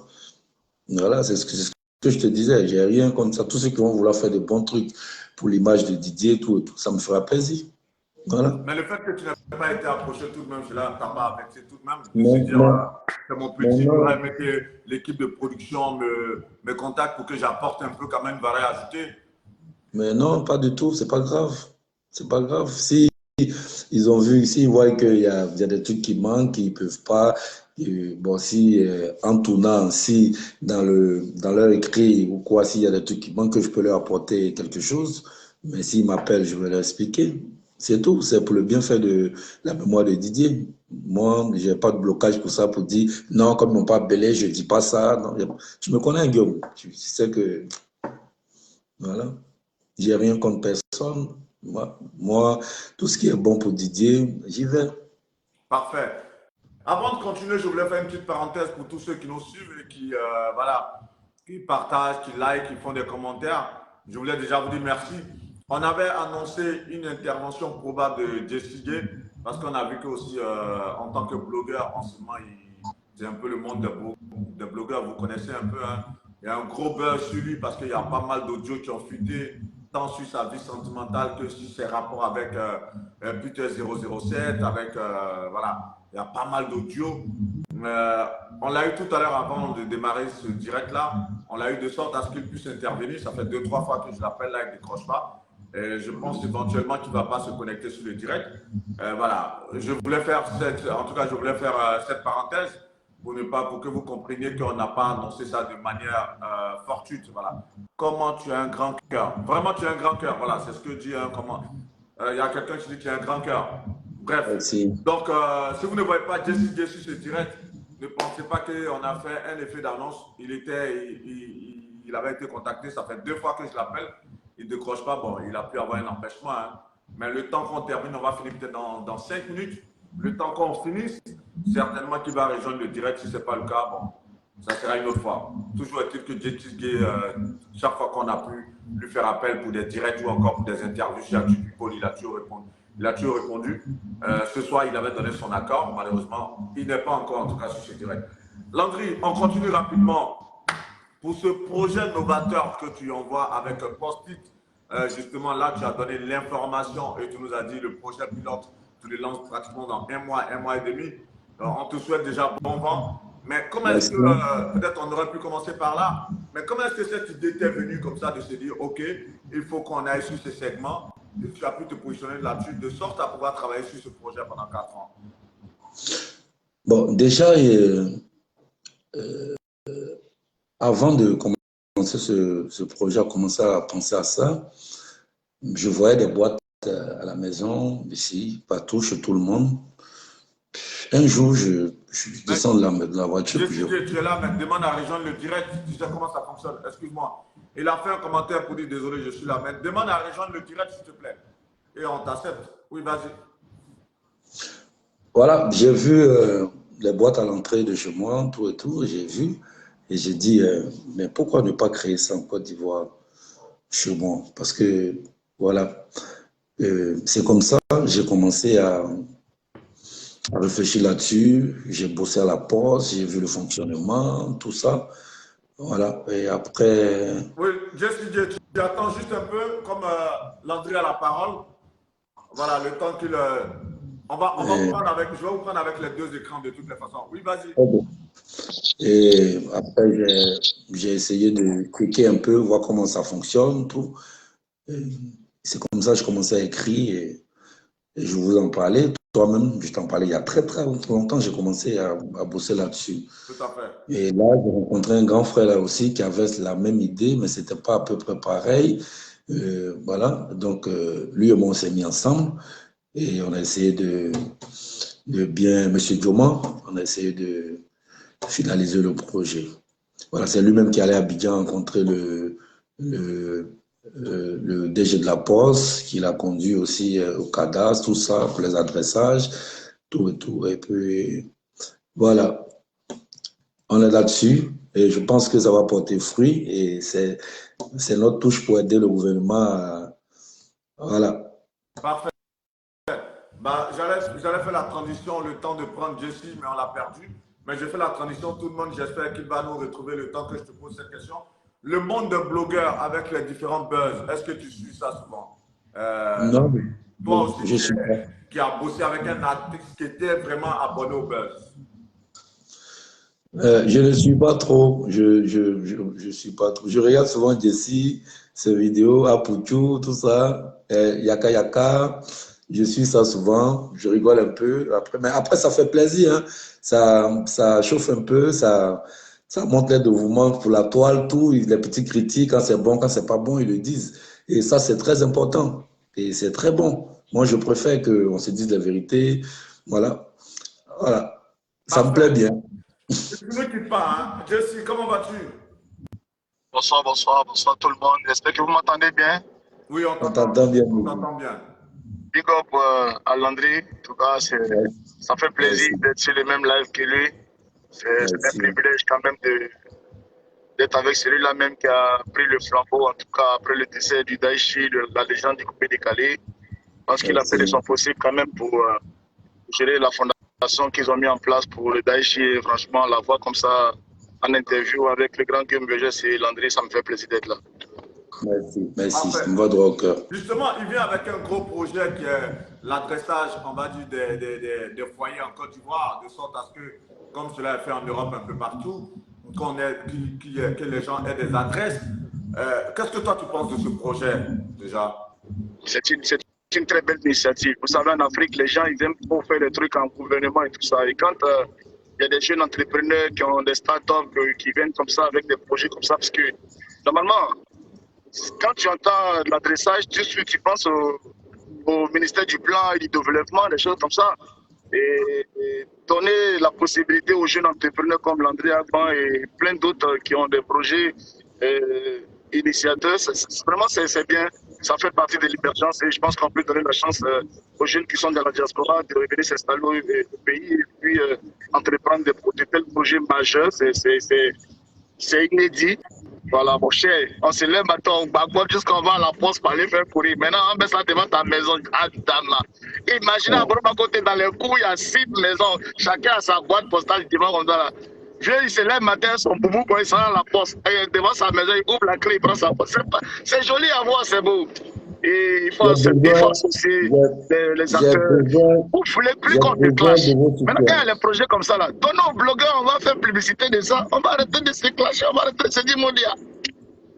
Speaker 2: Voilà, c'est ce que je te disais. J'ai rien contre ça. Tous ceux qui vont vouloir faire de bons trucs pour l'image de Didier, tout, ça me fera plaisir. Voilà.
Speaker 1: Mais le fait que tu n'aies pas été approché tout de même, cela t'a pas affecté tout de même de se
Speaker 2: Mais,
Speaker 1: dire,
Speaker 2: mais,
Speaker 1: c'est mon
Speaker 2: mais
Speaker 1: petit,
Speaker 2: non,
Speaker 1: j'aurais aimé que l'équipe de production me contacte pour que j'apporte un peu quand même une valeur ajoutée.
Speaker 2: mais non, pas du tout. C'est pas grave. C'est pas grave. Si ils ont vu, s'ils voient qu'il y a des trucs qui manquent, qu'ils peuvent pas. Bon, si en tournant, si dans leur écrit ou quoi, s'il y a des trucs qui manquent, que je peux leur apporter quelque chose. Mais s'ils m'appellent, je vais leur expliquer. C'est tout. C'est pour le bienfait de la mémoire de Didier. Moi, j'ai pas de blocage pour ça, pour dire non, comme ils m'ont pas appelé, je dis pas ça. Non, tu me connais, Guillaume. Tu sais que voilà. J'ai rien contre personne. Moi, tout ce qui est bon pour Didier, j'y vais.
Speaker 1: Parfait. Avant de continuer, je voulais faire une petite parenthèse pour tous ceux qui nous suivent et qui, voilà, qui partagent, qui like, qui font des commentaires. Je voulais déjà vous dire merci. On avait annoncé une intervention probable de Jessie Gay parce qu'on a vu que aussi, en tant que blogueur, en ce moment, c'est un peu le monde des blogueurs, vous connaissez un peu. Hein. Il y a un gros buzz sur lui parce qu'il y a pas mal d'audios qui ont fuité, tant sur sa vie sentimentale que sur ses rapports avec Peter 007, avec, voilà, il y a pas mal d'audios. On l'a eu tout à l'heure avant de démarrer ce direct-là. On l'a eu de sorte à ce qu'il puisse intervenir. Ça fait 2, 3 fois que je l'appelle là, il ne décroche pas. Et je pense éventuellement qu'il ne va pas se connecter sur le direct. Voilà, je voulais faire cette parenthèse pour que vous compreniez qu'on n'a pas annoncé ça de manière fortuite. Voilà. Comment tu as un grand cœur. Vraiment, tu as un grand cœur. Voilà, c'est ce que dit comment. Il y a quelqu'un qui dit qu'il a un grand cœur. Bref.
Speaker 2: Merci.
Speaker 1: Donc, si vous ne voyez pas Jesse J sur ce direct, ne pensez pas qu'on a fait un effet d'annonce. Il avait été contacté. Ça fait 2 fois que je l'appelle. Il ne décroche pas. Bon, il a pu avoir un empêchement. Hein. Mais le temps qu'on termine, on va finir peut-être dans 5 minutes. Le temps qu'on finisse, certainement qu'il va rejoindre le direct. Si ce n'est pas le cas, bon, ça sera une autre fois. Toujours est-il que J.T. Gay, chaque fois qu'on a pu lui faire appel pour des directs ou encore pour des interviews chez Actu People, il a toujours répondu. Ce soir, il avait donné son accord. Malheureusement, il n'est pas encore, en tout cas, sur ce direct. Landry, on continue rapidement. Pour ce projet novateur que tu envoies avec un post-it, justement, là, tu as donné l'information et tu nous as dit le projet pilote, tu le lances pratiquement dans un mois et demi. On te souhaite déjà bon vent. Mais comment est-ce que, peut-être on aurait pu commencer par là, mais comment est-ce que cette idée t'est venue comme ça de se dire, OK, il faut qu'on aille sur ces segments et tu as pu te positionner là-dessus de sorte à pouvoir travailler sur ce projet pendant 4 ans?
Speaker 2: Bon, déjà, avant de commencer ce projet, à commencer à penser à ça, je voyais des boîtes à la maison, ici, partout, chez tout le monde. Un jour, je descends de la voiture.
Speaker 1: Tu es là, mais demande à rejoindre le direct. Tu sais comment ça fonctionne. Excuse-moi. Il a fait un commentaire pour dire désolé, je suis là. Mais demande à rejoindre le direct, s'il te plaît. Et on t'accepte. Oui, vas-y.
Speaker 2: Voilà, j'ai vu les boîtes à l'entrée de chez moi, tout et tout, j'ai vu. Et j'ai dit, mais pourquoi ne pas créer ça en Côte d'Ivoire chez moi? Parce que, voilà, c'est comme ça, j'ai commencé à réfléchir là-dessus. J'ai bossé à la poste, j'ai vu le fonctionnement, tout ça. Voilà, et après.
Speaker 1: Oui, Jesse, tu attends juste un peu, comme Landry a la parole. Voilà, le temps qu'il. Je vais vous prendre avec les 2 écrans de toutes les façons. Oui, vas-y.
Speaker 2: Et après, j'ai essayé de cliquer un peu, voir comment ça fonctionne, tout. C'est comme ça que je commençais à écrire et je vous en parlais. Toi-même, je t'en parlais il y a très très longtemps, j'ai commencé à bosser là-dessus.
Speaker 1: Tout à fait.
Speaker 2: Et là, j'ai rencontré un grand frère là aussi qui avait la même idée, mais c'était pas à peu près pareil. Voilà, donc lui et moi, on s'est mis ensemble et on a essayé de bien, Monsieur Dioma, on a essayé de finaliser le projet. Voilà, c'est lui-même qui allait à Abidjan rencontrer le le DG de la Poste, qui l'a conduit aussi au cadastre, tout ça, pour les adressages, tout et tout. Et puis, voilà, on est là-dessus et je pense que ça va porter fruit et c'est notre touche pour aider le gouvernement voilà.
Speaker 1: Parfait. Bah, j'allais faire la transition, le temps de prendre Jessie, mais on l'a perdu. Mais j'ai fait la transition, tout le monde, j'espère qu'il va nous retrouver le temps que je te pose cette question. Le monde de blogueurs avec les différents buzz, est-ce que tu suis ça souvent?
Speaker 2: Non,
Speaker 1: Toi aussi,
Speaker 2: je suis pas.
Speaker 1: qui a bossé avec un artiste qui était vraiment abonné au buzz.
Speaker 2: Je ne suis pas trop. Je suis pas trop. Je regarde souvent Jessie, ses vidéos, Apuchu, tout ça, Yaka Yaka. Je suis ça souvent. Je rigole un peu. Après, mais après, ça fait plaisir. Hein. Ça chauffe un peu. Ça montre les dévouements pour la toile, tout. Les petits critiques, quand c'est bon, quand c'est pas bon, ils le disent. Et ça, c'est très important. Et c'est très bon. Moi, je préfère qu'on se dise la vérité. Voilà. Voilà. Ça me plaît
Speaker 1: Parfait.
Speaker 2: bien.
Speaker 1: Tu ne quittes pas, hein? Jessie, comment vas-tu?
Speaker 3: Bonsoir, bonsoir, bonsoir tout le monde. J'espère que vous m'entendez bien.
Speaker 1: Oui, on
Speaker 2: On
Speaker 1: t'entend
Speaker 2: t'entend bien.
Speaker 1: on t'entend bien.
Speaker 3: Big up à Landry. En tout cas, ça fait plaisir d'être sur le même live que lui. C'est un
Speaker 2: Merci.
Speaker 3: privilège quand même d'être avec celui-là même qui a pris le flambeau, en tout cas après le décès du Daichi, de la légende du coupé décalé. Parce qu'il a fait de son possible quand même pour gérer la fondation qu'ils ont mis en place pour le Daichi. Et franchement, la voix comme ça en interview avec le grand Guillaume Burgess et Landry, ça me fait plaisir d'être là.
Speaker 2: Merci, merci.
Speaker 1: Parfait.
Speaker 2: Ça me va droit au cœur.
Speaker 1: Justement, il vient avec un gros projet qui est l'adressage, on va dire, des foyers en Côte d'Ivoire, de sorte à ce que, comme cela est fait en Europe un peu partout, que les gens aient des adresses. Qu'est-ce que toi tu penses de ce projet déjà?
Speaker 3: C'est une très belle initiative. Vous savez, en Afrique, les gens, ils aiment trop faire des trucs en gouvernement et tout ça. Et quand il y a des jeunes entrepreneurs qui ont des startups, qui viennent comme ça, avec des projets comme ça, parce que normalement, quand tu entends l'adressage, tu penses au ministère du Plan et du Développement, des choses comme ça. Et donner la possibilité aux jeunes entrepreneurs comme Landry Agban et plein d'autres qui ont des projets initiateurs, vraiment c'est bien. Ça fait partie de l'émergence et je pense qu'on peut donner la chance aux jeunes qui sont dans la diaspora de revenir s'installer au pays et puis entreprendre de tels projets majeurs. C'est inédit. Voilà, mon cher, on se lève maintenant au backboard jusqu'on va à la poste pour aller faire courir. Maintenant, on met ça devant ta maison. Ah, dame là. Imaginez à côté dans les cours, il y a 6 maisons. Chacun a sa boîte postale devant comme ça là. Il se lève matin, son boubou, quand il sera à la poste. Et devant sa maison, il ouvre la clé, il prend sa poste. C'est joli à voir, c'est beau. Et il faut associer les acteurs. Vous voulez plus qu'on déclenche. Maintenant, quand il y a les projets comme ça, là, donnez aux blogueurs, on va faire publicité de ça. On va arrêter de se clasher, on va arrêter de se dire mondial.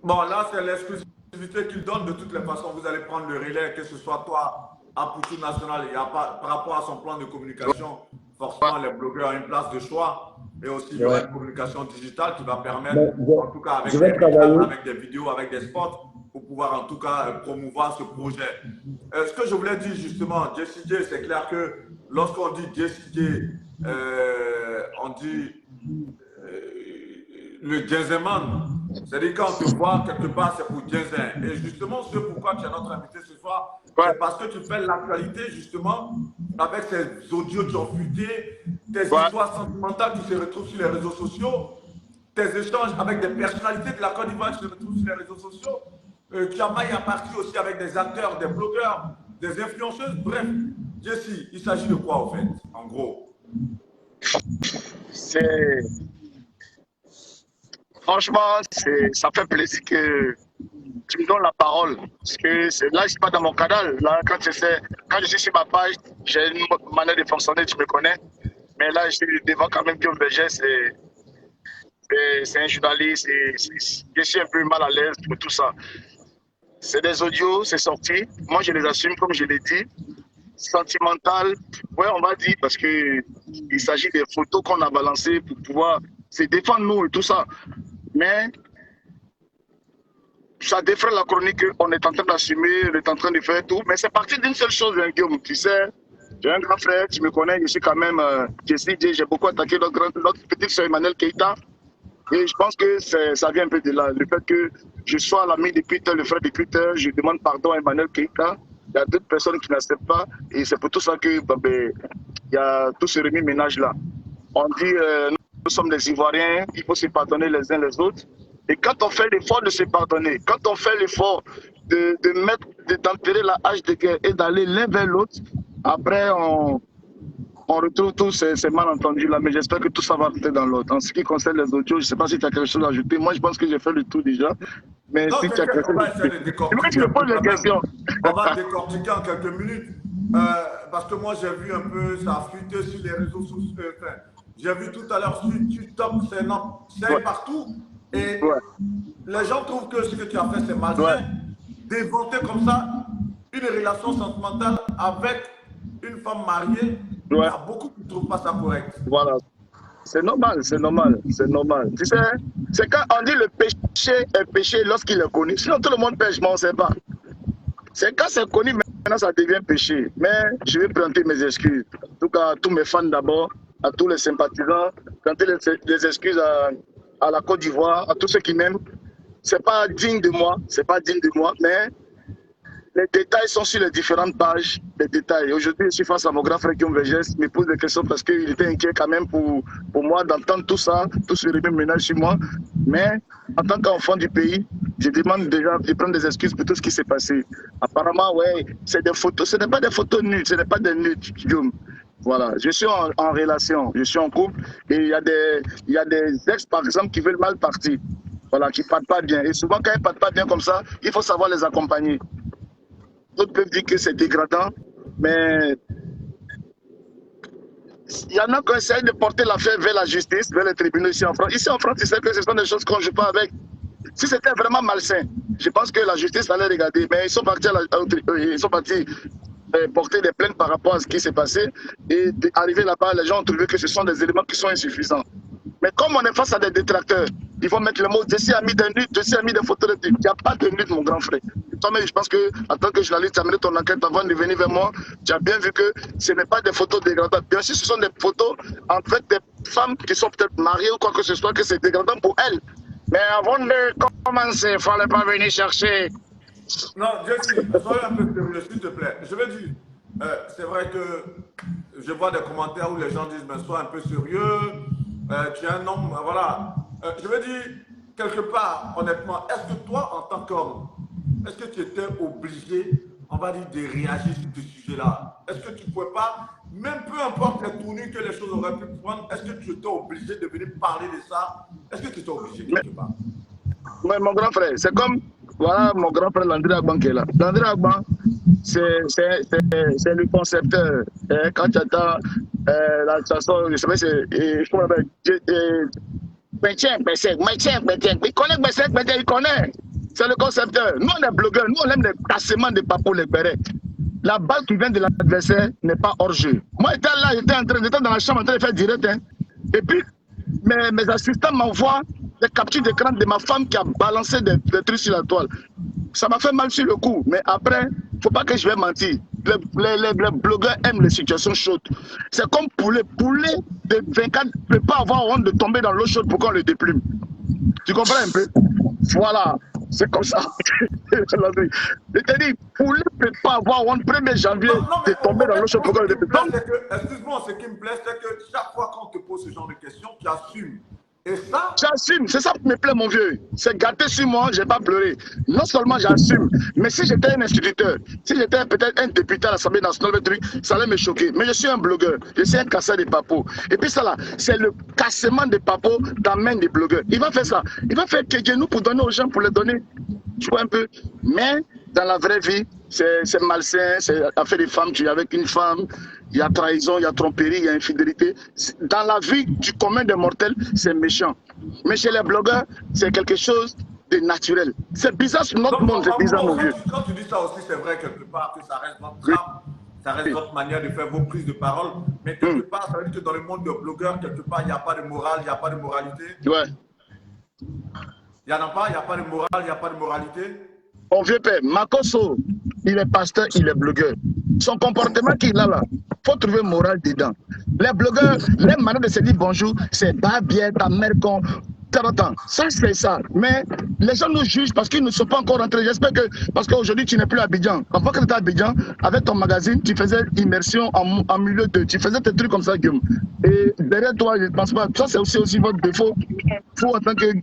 Speaker 1: Bon, là, c'est l'exclusivité qu'il donne. De toutes les façons, vous allez prendre le relais, que ce soit toi, à Poutou National, et par rapport à son plan de communication, forcément, les blogueurs ont une place de choix. Et aussi, il y aura une communication digitale qui va permettre, en tout cas, avec des vidéos, avec des spots, pour pouvoir, en tout cas, promouvoir ce projet. Ce que je voulais dire, justement, Jessie J, c'est clair que lorsqu'on dit Jessie J, on dit le jazzman. C'est-à-dire quand on te voit quelque part, c'est pour jazzer. Et justement, ce pourquoi tu es notre invité ce soir, c'est parce que tu fais l'actualité justement avec ces audios qui ont fuité, tes histoires sentimentales qui se retrouvent sur les réseaux sociaux, tes échanges avec des personnalités de la Côte d'Ivoire qui se retrouvent sur les réseaux sociaux, qui a maille à partie aussi avec des acteurs, des blogueurs, des influenceuses. Bref, Jessie, il s'agit de quoi au fait, en gros?
Speaker 3: Franchement, ça fait plaisir que tu me donnes la parole. Parce que là, je ne suis pas dans mon canal. Là, quand je suis sur ma page, j'ai une manière de fonctionner, tu me connais. Mais là, je suis devant quand même Guillaume Burgess. C'est un journaliste. Je suis un peu mal à l'aise pour tout ça. C'est des audios, c'est sorti. Moi, je les assume, comme je l'ai dit. Sentimental, ouais, on va dire, parce qu'il s'agit des photos qu'on a balancées pour pouvoir se défendre nous et tout ça. Mais ça défraie la chronique, on est en train d'assumer, on est en train de faire tout. Mais c'est parti d'une seule chose, hein, Guillaume. Tu sais, j'ai un grand frère, tu me connais, je suis quand même Jessie J, j'ai beaucoup attaqué notre petite soeur Emmanuel Keïta. Et je pense que ça vient un peu de là. Le fait que je sois l'ami de Peter, le frère de Peter, je demande pardon à Emmanuel Keita. Il y a d'autres personnes qui n'acceptent pas. Et c'est pour tout ça que il y a tout ce remue-ménage-là. On dit, nous sommes des Ivoiriens, il faut se pardonner les uns les autres. Et quand on fait l'effort de se pardonner, quand on fait l'effort d'enterrer la hache de guerre et d'aller l'un vers l'autre, après on retrouve tous ces malentendus-là, mais j'espère que tout ça va rentrer dans l'autre. En ce qui concerne les audios, je ne sais pas si tu as quelque chose à ajouter. Moi, je pense que j'ai fait le tout déjà. Mais
Speaker 1: Non,
Speaker 3: si tu as quelque chose
Speaker 1: on va essayer de décortiquer.
Speaker 3: je me pose des questions.
Speaker 1: On va décortiquer en quelques minutes. Parce que moi, j'ai vu un peu, ça a fuité sur les réseaux sociaux. Enfin, j'ai vu tout à l'heure sur TikTok, c'est partout. Et les gens trouvent que ce que tu as fait, c'est malsain. D'éventer comme ça une relation sentimentale avec une femme mariée, il y a beaucoup qui ne trouvent pas ça correct.
Speaker 3: Voilà. C'est normal, c'est normal, c'est normal. Tu sais, c'est quand on dit le péché est péché lorsqu'il est connu. Sinon, tout le monde pêche, mais on ne sait pas. C'est quand c'est connu, maintenant, ça devient péché. Mais je vais présenter mes excuses. En tout cas, à tous mes fans d'abord, à tous les sympathisants, présenter les excuses à la Côte d'Ivoire, à tous ceux qui m'aiment. C'est pas digne de moi, c'est pas digne de moi, mais les détails sont sur les différentes pages, les détails. Aujourd'hui, je suis face à mon grand frère Guillaume Vergès, il me pose des questions parce qu'il était inquiet quand même pour moi d'entendre tout ça, tout ce remue-ménage sur moi. Mais en tant qu'enfant du pays, je demande déjà de prendre des excuses pour tout ce qui s'est passé. Apparemment, ouais, c'est des photos, ce n'est pas des photos nudes, ce n'est pas des nudes, Guillaume. Voilà, je suis en relation, je suis en couple et il y a des ex, par exemple, qui veulent mal partir. Voilà, qui ne partent pas bien. Et souvent, quand ils ne partent pas bien comme ça, il faut savoir les accompagner. D'autres peuvent dire que c'est dégradant, mais il y en a qui essayent de porter l'affaire vers la justice, vers les tribunaux ici en France. Ici en France, tu sais que ce sont des choses qu'on ne joue pas avec. Si c'était vraiment malsain, je pense que la justice allait regarder. Mais ils sont partis, porter des plaintes par rapport à ce qui s'est passé. Et arrivé là-bas, les gens ont trouvé que ce sont des éléments qui sont insuffisants. Mais comme on est face à des détracteurs, ils vont mettre le mot, ceci a mis des nudes, ceci a mis des photos de nudes. Il n'y a pas de nudes, mon grand frère. Toi-même, je pense que, en tant que journaliste, tu as mené ton enquête avant de venir vers moi. Tu as bien vu que ce n'est pas des photos dégradantes. Bien sûr, ce sont des photos entre des femmes qui sont peut-être mariées ou quoi que ce soit, que c'est dégradant pour elles. Mais avant de commencer, il ne fallait pas venir chercher.
Speaker 1: Non, Jesse, soyez un peu sérieux, s'il te plaît. Je veux dire, c'est vrai que je vois des commentaires où les gens disent, mais sois un peu sérieux, tu es un homme, voilà. Je veux dire, quelque part, honnêtement, est-ce que toi, en tant qu'homme, est-ce que tu étais obligé, on va dire, de réagir sur ce sujet-là? Est-ce que tu ne pouvais pas, même peu importe les tournures que les choses auraient pu prendre, est-ce que tu étais obligé de venir parler de ça? Est-ce que tu étais obligé quelque part?
Speaker 3: Oui, mon grand frère, c'est comme, voilà mon grand frère Landry Agban qui est là. Landry Agban, c'est le concepteur. Quand tu attends la chanson, je sais pas, c'est, comment on appelle, il connaît Bessek, il connaît. C'est le concepteur. Nous, on est blogueurs. Nous, on aime les cassements de Papou, les bérets. La balle qui vient de l'adversaire n'est pas hors jeu. Moi, j'étais là, j'étais dans la chambre en train de faire direct. Hein. Et puis, mes assistants m'envoient des captures d'écran de ma femme qui a balancé des trucs sur la toile. Ça m'a fait mal sur le coup. Mais après, il ne faut pas que je vais mentir. Les blogueurs aiment les situations chaudes. C'est comme poulet. Poulet de 24 ne peut pas avoir honte de tomber dans l'eau chaude pour qu'on le déplume. Tu comprends un peu? Voilà. C'est comme ça. Je te dis, poulet ne peut pas avoir honte 1er janvier de tomber dans l'eau chaude pour qu'on le déplume.
Speaker 1: Excuse-moi, ce qui me plaît, c'est que chaque fois qu'on te pose ce genre de questions, tu assumes. Et ça,
Speaker 3: j'assume, c'est ça qui me plaît, mon vieux. C'est gâté sur moi, je n'ai pas pleuré. Non seulement j'assume, mais si j'étais un instituteur, si j'étais peut-être un député à l'Assemblée nationale, ça allait me choquer. Mais je suis un blogueur, je suis un casseur de papos. Et puis ça là, c'est le cassement des papos dans la main des blogueurs. Il va faire ça. Il va faire quelques nous pour donner aux gens, pour les donner. Tu vois un peu. Mais dans la vraie vie, c'est malsain, c'est affaire des femmes, tu es avec une femme, il y a trahison, il y a tromperie, il y a infidélité. Dans la vie du commun des mortels, c'est méchant. Mais chez les blogueurs, c'est quelque chose de naturel. C'est bizarre sur notre monde, c'est bizarre, mon vieux.
Speaker 1: Quand tu dis ça aussi, c'est vrai quelque part que ça reste votre trame, ça reste votre manière de faire vos prises de parole. Mais quelque part, ça veut dire que dans le monde de blogueurs, quelque part, il n'y a pas de morale, il n'y a pas de moralité.
Speaker 3: Ouais.
Speaker 1: Il n'y en a pas, il n'y a pas de morale, il n'y a pas de moralité.
Speaker 3: Mon vieux père, Makosso, il est pasteur, il est blogueur. Son comportement qu'il a là, il faut trouver morale dedans. Les blogueurs, les manières de se dire bonjour, c'est pas bien ta mère con. charlatan. Ça, c'est ça. Mais les gens nous jugent parce qu'ils ne sont pas encore rentrés. J'espère que, parce qu'aujourd'hui, tu n'es plus à Abidjan. Avant que tu étais à Abidjan, avec ton magazine, tu faisais immersion en milieu de. Tu faisais tes trucs comme ça, Guillaume. Et derrière toi, je ne pense pas. Ça, c'est aussi votre défaut. Vous, en tant que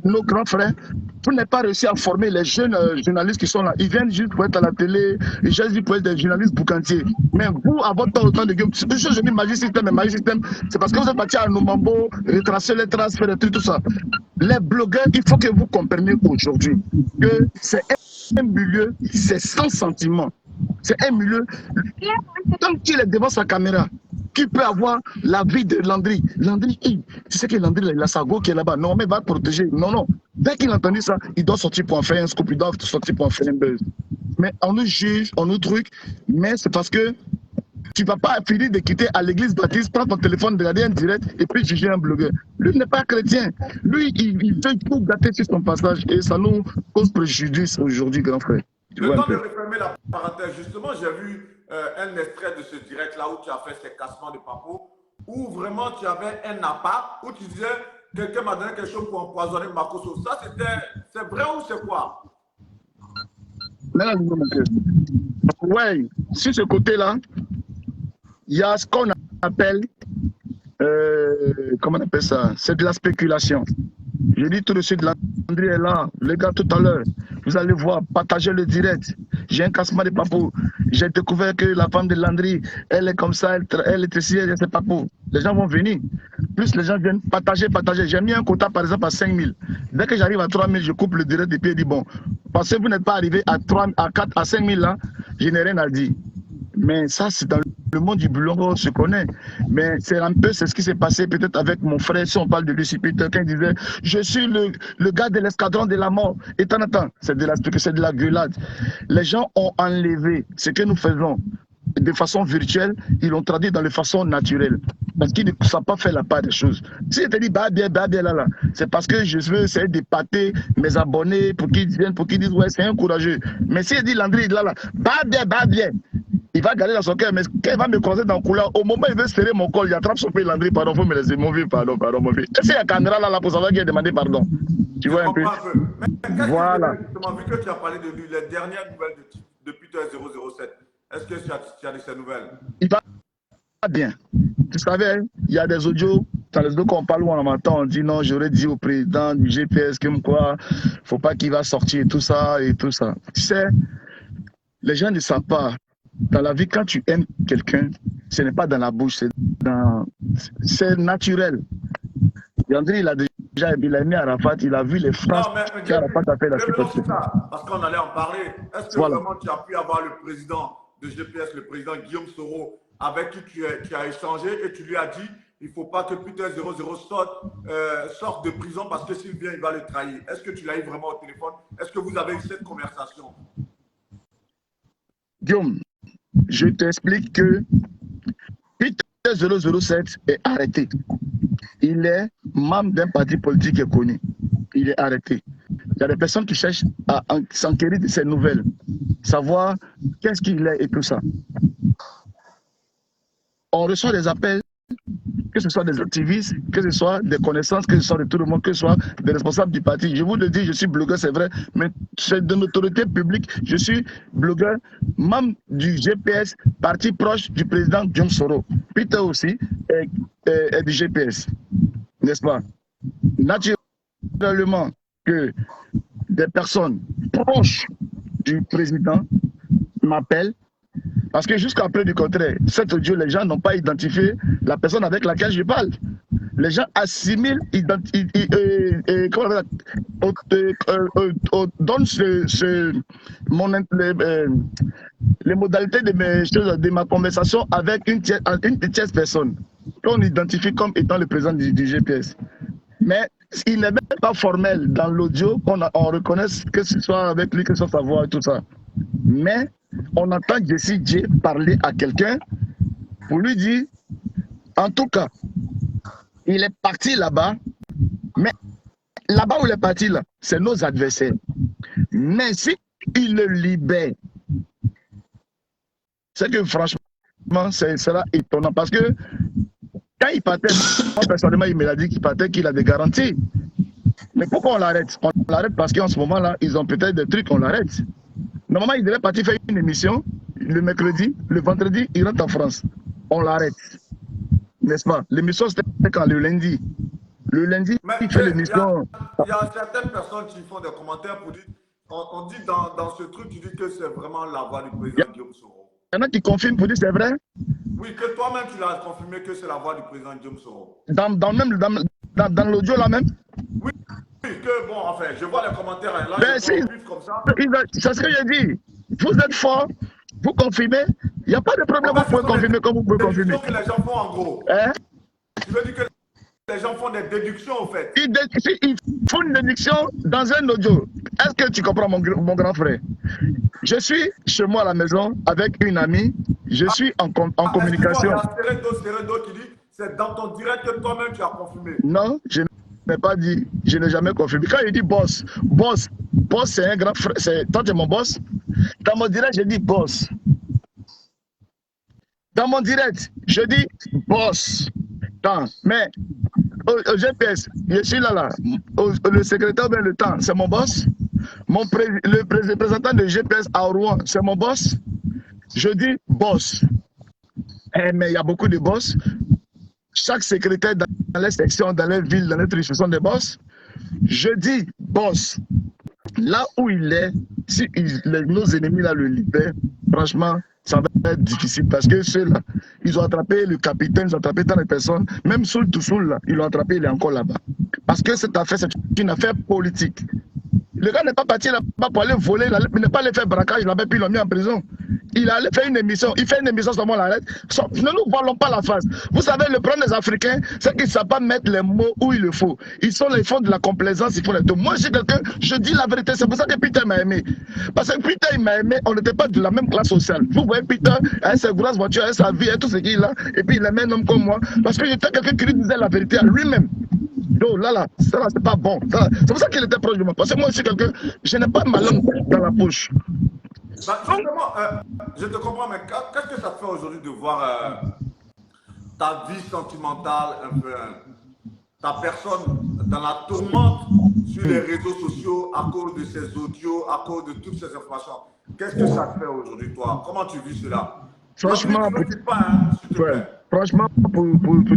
Speaker 3: nos grands frères, vous n'avez pas réussi à former les jeunes journalistes qui sont là. Ils viennent juste pour être à la télé, ils viennent juste pour être des journalistes boucantiers. Mais vous, à votre temps, autant de Guillaume, c'est ce que je dis Magic System et Magic System, c'est parce que vous êtes parti à Nomambo, retracer les traces, faire des trucs, tout ça. Les blogueurs, il faut que vous compreniez aujourd'hui que c'est un milieu, c'est sans sentiment. C'est un milieu, tant qu'il est devant sa caméra, qui peut avoir la vie de Landry. Landry, tu sais que Landry, il a sa go qui est là-bas. Non, mais il va te protéger. Non, non. Dès qu'il a entendu ça, il doit sortir pour en faire un scoop, il doit sortir pour en faire un buzz. Mais on nous juge, on nous truc, mais c'est parce que tu ne vas pas finir de quitter à l'église baptiste, prendre ton téléphone, regarder un direct et puis juger un blogueur. Lui n'est pas chrétien. Lui, il veut tout gâter sur son passage et ça nous cause préjudice aujourd'hui, grand frère.
Speaker 1: Le temps de refermer la parenthèse, justement, j'ai vu un extrait de ce direct-là où tu as fait ces cassements de papo, où vraiment tu avais un appât, où tu disais quelqu'un m'a donné quelque chose pour empoisonner Makosso. Ça, c'est vrai ou c'est quoi?
Speaker 3: Ouais, sur ce côté-là, il y a ce qu'on appelle, comment on appelle ça? C'est de la spéculation. Je dis tout de suite, Landry est là, les gars, tout à l'heure. Vous allez voir, partagez le direct. J'ai un cassement de papou. J'ai découvert que la femme de Landry, elle est comme ça, elle est ici, elle est papou. Les gens vont venir. Plus les gens viennent partager. J'ai mis un quota, par exemple, à 5 000. Dès que j'arrive à 3 000, je coupe le direct et puis je dis, bon, parce que vous n'êtes pas arrivé à 3, à 4, à 5 000 là, je n'ai rien à dire. Mais ça, c'est dans le monde du boulot, on se connaît. Mais c'est un peu ce qui s'est passé peut-être avec mon frère, si on parle de Lucie Peter, quand il disait « Je suis le gars de l'escadron de la mort ». Et attends, c'est de la gueulade. Les gens ont enlevé ce que nous faisons de façon virtuelle, ils l'ont traduit dans de façon naturelle. Parce qu'ils ne savent pas faire la part des choses. Si je te dis bah bien là, c'est parce que je veux essayer d'épater mes abonnés pour qu'ils viennent, pour qu'ils disent ouais, c'est un courageux. Mais si je dis Landry là, bah bien. Il va garder dans son cœur, mais quand il va me croiser dans le couloir, au moment où il veut serrer mon col, il attrape son pays Landry, pardon, faut me laisser, mon vieux, pardon, mon vieux. Est-ce qu'il y a caméra là pour savoir qui a demandé pardon? Tu vois un peu?
Speaker 1: Mais
Speaker 3: voilà.
Speaker 1: Vu que tu as parlé de lui, les dernières nouvelles de Peter 007, est-ce que tu as de ces nouvelles?
Speaker 3: Il va bien. Tu savais, il y a des audios, dans les audios qu'on parle où on m'entend, on dit non, j'aurais dit au président du GPS comme quoi, faut pas qu'il va sortir tout ça. Tu sais, les gens ne savent pas. Dans la vie, quand tu aimes quelqu'un, ce n'est pas dans la bouche, c'est naturel. Landry, il a aimé Arafat, il a vu les phrases qu'Arafat a fait la supporter.
Speaker 1: Parce qu'on allait en parler. Est-ce que vraiment tu as pu avoir le président de GPS, le président Guillaume Soro, avec qui tu as échangé et tu lui as dit il ne faut pas que Peter 00 sorte de prison parce que s'il vient, il va le trahir. Est-ce que tu l'as eu vraiment au téléphone? Est-ce que vous avez eu cette conversation?
Speaker 3: Guillaume, je t'explique que Peter 007 est arrêté. Il est membre d'un parti politique connu. Il est arrêté. Il y a des personnes qui cherchent à s'enquérir de ces nouvelles, savoir qu'est-ce qu'il est et tout ça. On reçoit des appels, que ce soit des activistes, que ce soit des connaissances, que ce soit de tout le monde, que ce soit des responsables du parti. Je vous le dis, je suis blogueur, c'est vrai, mais c'est de l'autorité publique. Je suis blogueur, membre du GPS, parti proche du président Guillaume Soro. Peter aussi est du GPS, n'est-ce pas? Naturellement que des personnes proches du président m'appellent. Parce que jusqu'à preuve du contraire, cet audio, les gens n'ont pas identifié la personne avec laquelle je parle. Les gens assimilent, donnent les modalités de ma conversation avec une tierce personne qu'on identifie comme étant le président du GPS. Mais il n'est même pas formel dans l'audio qu'on reconnaît que ce soit avec lui, que ce soit sa voix et tout ça. Mais on entend Jessie J parler à quelqu'un pour lui dire, en tout cas, il est parti là-bas, mais là-bas où il est parti, là, c'est nos adversaires. Mais si il le libère, c'est que franchement, ce sera étonnant parce que
Speaker 4: Quand il partait, moi personnellement, il me l'a dit qu'il partait, qu'il a des garanties. Mais pourquoi on l'arrête? On l'arrête parce qu'en ce moment-là, ils ont peut-être des trucs, on l'arrête. Normalement, il devait partir faire une émission le mercredi, le vendredi, il rentre en France. On l'arrête. N'est-ce pas? L'émission, c'était quand? Le lundi. Le lundi,
Speaker 1: Mais
Speaker 4: il fait l'émission.
Speaker 1: il y a certaines personnes qui font des commentaires pour dire, on dit dans ce truc, tu dis que c'est vraiment la voix du président Guillaume Soro.
Speaker 4: Il y en a qui confirment pour dire c'est vrai.
Speaker 1: Oui, que toi-même, tu l'as confirmé que c'est la voix du président Guillaume Soro.
Speaker 4: Dans l'audio là même.
Speaker 1: Oui, que bon, enfin, je vois les commentaires là,
Speaker 4: Ben,
Speaker 1: je vois comme ça.
Speaker 4: C'est ce que j'ai dit. Vous êtes fort, vous confirmez. Il n'y a pas de problème, vous pouvez confirmer comme vous pouvez confirmer.
Speaker 1: C'est que les gens font en gros.
Speaker 4: Hein?
Speaker 1: Tu veux dire que les gens font des déductions, au fait.
Speaker 4: Ils font une déduction dans un audio. Est-ce que tu comprends, mon grand frère? Je suis chez moi à la maison avec une amie. Je suis en communication.
Speaker 1: Il y a Seredo qui dit c'est dans ton direct que toi-même tu as confirmé.
Speaker 4: Non, je n'ai pas dit. Je n'ai jamais confirmé. Quand il dit boss, c'est un grand frère. Toi, tu es mon boss. Dans mon direct, je dis boss. Dans mon direct, je dis boss. Non, mais au GPS, je suis là. Le secrétaire bien le temps, c'est mon boss. Le représentant de GPS à Rouen, c'est mon boss. Je dis boss. Mais il y a beaucoup de boss. Chaque secrétaire dans les sections, dans les villes, dans les trucs, ce sont des boss. Je dis boss. Là où il est, si nos ennemis là le libèrent, franchement, ça va être difficile parce que ceux-là, ils ont attrapé le capitaine, ils ont attrapé tant de personnes. Même Soul Toussoul, là, ils l'ont attrapé, il est encore là-bas. Parce que cette affaire, c'est une affaire politique. Le gars n'est pas parti là-bas pour aller voler, il n'est pas allé faire braquage là-bas, puis ils l'ont mis en prison. Il allait faire une émission, il fait une émission, seulement l'arrête. Ne nous voilons pas la face. Vous savez, le problème des Africains, c'est qu'ils ne savent pas mettre les mots où il le faut. Ils font de la complaisance, ils font les deux. Moi, je suis quelqu'un, je dis la vérité, c'est pour ça que Peter m'a aimé. Parce que Peter, il m'a aimé, on n'était pas de la même classe sociale. Vous voyez, Peter, avec ses grosses voitures, avec sa vie, avec tout ce qu'il a, et puis il aimait un homme comme moi. Parce que j'étais quelqu'un qui lui disait la vérité à lui-même. Donc là, ça c'est pas bon. C'est pour ça qu'il était proche de moi. Parce que moi, je suis quelqu'un, je n'ai pas ma langue dans la poche.
Speaker 1: Bah, justement, je te comprends, mais qu'est-ce que ça te fait aujourd'hui de voir ta vie sentimentale, un peu, ta personne dans la tourmente sur les réseaux sociaux à cause de ces audios, à cause de toutes ces informations? Qu'est-ce que ça te fait aujourd'hui, toi? Comment tu vis cela?
Speaker 4: Franchement,
Speaker 1: franchement,
Speaker 4: pour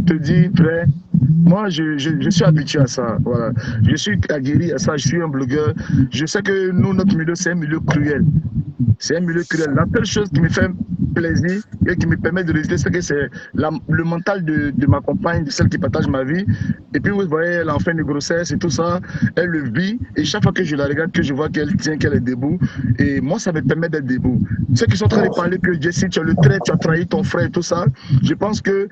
Speaker 4: te dire, frère, moi, je suis habitué à ça. Voilà. Je suis aguerri à ça. Je suis un blogueur. Je sais que nous, notre milieu, c'est un milieu cruel. C'est un milieu cruel. La seule chose qui me fait plaisir et qui me permet de résister, c'est que c'est le mental de ma compagne, de celle qui partage ma vie. Et puis, vous voyez, elle est en fin de grossesse et tout ça. Elle le vit. Et chaque fois que je la regarde, que je vois qu'elle tient, qu'elle est debout. Et moi, ça me permet d'être debout. Ceux qui sont en train de parler que Jessie, tu as le trait, tu as trahi ton frère et tout ça, je pense qu'il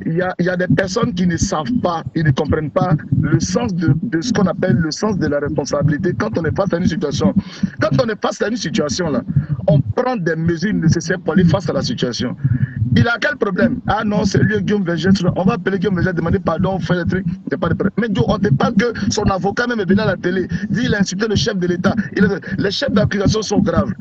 Speaker 4: y a des personnes qui ne savent pas, ils ne comprennent pas le sens de ce qu'on appelle le sens de la responsabilité quand on est face à une situation. Quand on est face à une situation, là, on prend des mesures nécessaires pour aller face à la situation. Il a quel problème? Ah non, c'est lui, Guillaume Vergès. On va appeler Guillaume Vergès, demander pardon, faire des trucs. Il n'y a pas de problème. Mais on ne parle que son avocat même est venu à la télé, dit il a insulté le chef de l'État. Les chefs d'accusation sont graves.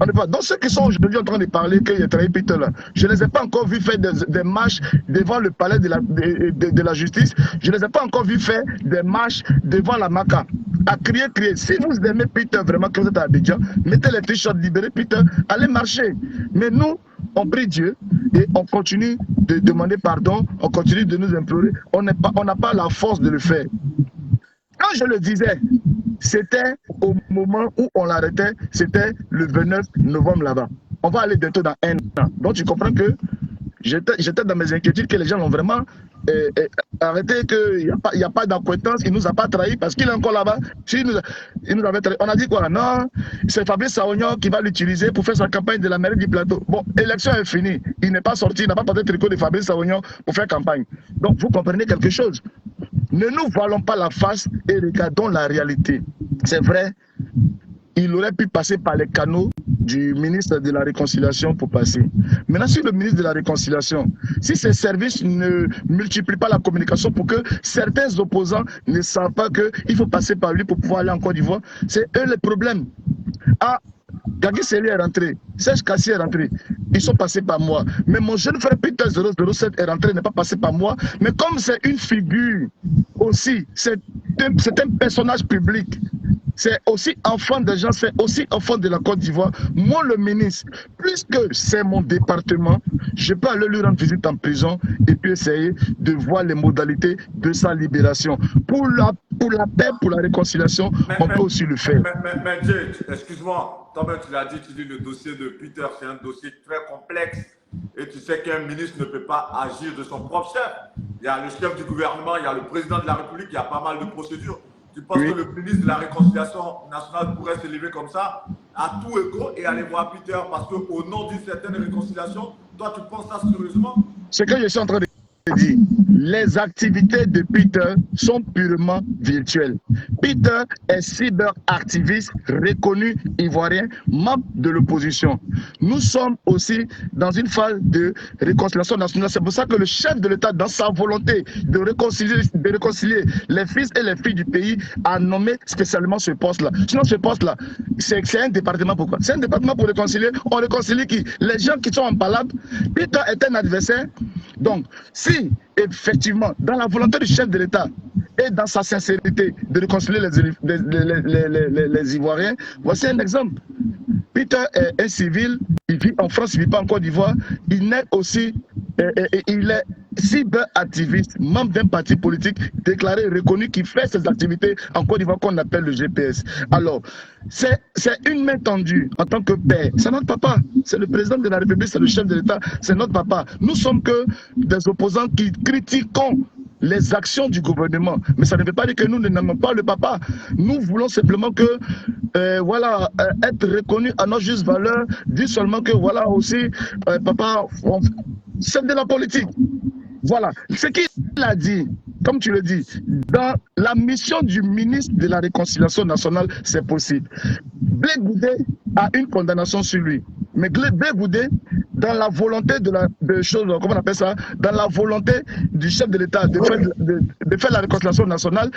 Speaker 4: On n'est pas. Donc ceux qui sont aujourd'hui en train de parler qu'il a trahi Peter là, je ne les ai pas encore vus faire des marches devant le palais de la justice. Je ne les ai pas encore vus faire des marches devant la MACA. À crier. Si vous aimez Peter vraiment, que vous êtes à Abidjan, mettez les t-shirts, libérez Peter, allez marcher. Mais nous, on prie Dieu et on continue de demander pardon, on continue de nous implorer. On n'a pas la force de le faire. Quand je le disais, c'était au moment où on l'arrêtait, c'était le 29 novembre là-bas. On va aller bientôt dans 1 an. Donc tu comprends que j'étais dans mes inquiétudes que les gens l'ont vraiment arrêté, qu'il n'y a pas d'acquaintance, il ne nous a pas trahis parce qu'il est encore là-bas. Il nous avait trahi. On a dit quoi? Non, c'est Fabrice Saognon qui va l'utiliser pour faire sa campagne de la mairie du plateau. Bon, l'élection est finie. Il n'est pas sorti, il n'a pas porté le tricot de Fabrice Saognon pour faire campagne. Donc vous comprenez quelque chose. Ne nous voilons pas la face et regardons la réalité. C'est vrai, il aurait pu passer par les canaux du ministre de la Réconciliation pour passer. Maintenant, si le ministre de la Réconciliation, si ses services ne multiplient pas la communication pour que certains opposants ne savent pas qu'il faut passer par lui pour pouvoir aller en Côte d'Ivoire, c'est eux le problème. Ah, Gagui Seli est rentré, Serge Kassi est rentré. ils sont passés par moi. Mais mon jeune frère Peter 007 est rentré, n'est pas passé par moi. Mais comme c'est une figure aussi, c'est un personnage public. C'est aussi enfant des gens, c'est aussi enfant de la Côte d'Ivoire. Moi, le ministre, puisque c'est mon département, je peux aller lui rendre visite en prison et puis essayer de voir les modalités de sa libération. Pour la paix, pour la réconciliation, on peut aussi le faire.
Speaker 1: Mais Jay, excuse-moi, toi-même tu l'as dit, tu dis le dossier de Peter, c'est un dossier très complexe. Et tu sais qu'un ministre ne peut pas agir de son propre chef. Il y a le chef du gouvernement, il y a le président de la République, il y a pas mal de procédures. Tu penses que le ministre de la Réconciliation nationale pourrait se lever comme ça, à tout écho, et aller voir Peter parce qu'au nom d'une certaine réconciliation, toi tu penses ça sérieusement?
Speaker 4: Ce que je suis en train de dire, les activités de Peter sont purement virtuelles. Peter est cyberactiviste reconnu ivoirien, membre de l'opposition. Nous sommes aussi dans une phase de réconciliation nationale. C'est pour ça que le chef de l'État, dans sa volonté de réconcilier les fils et les filles du pays, a nommé spécialement ce poste-là. Sinon, ce poste-là, c'est un département. Pourquoi? C'est un département pour réconcilier. On réconcilie qui? Les gens qui sont en palabre. Peter est un adversaire. Donc, si effectivement, dans la volonté du chef de l'État et dans sa sincérité de réconcilier les Ivoiriens, voici un exemple. Peter est un civil, il vit en France, il ne vit pas en Côte d'Ivoire, il est aussi, il est cyberactiviste, membre d'un parti politique déclaré, reconnu, qui fait ses activités en Côte d'Ivoire qu'on appelle le GPS. Alors, c'est une main tendue en tant que père. C'est notre papa, c'est le président de la République, c'est le chef de l'État, c'est notre papa. Nous sommes que des opposants qui critiquons les actions du gouvernement. Mais ça ne veut pas dire que nous n'aimons pas le papa. Nous voulons simplement que, voilà, être reconnus à notre juste valeur, dire seulement que, voilà, aussi, papa, c'est de la politique. Voilà. Ce qu'il a dit, comme tu le dis, dans la mission du ministre de la Réconciliation nationale, c'est possible. Blé Goudé a une condamnation sur lui. Mais Blé Goudé, dans la volonté de choses, comment on appelle ça, dans la volonté du chef de l'État de faire la réconciliation nationale,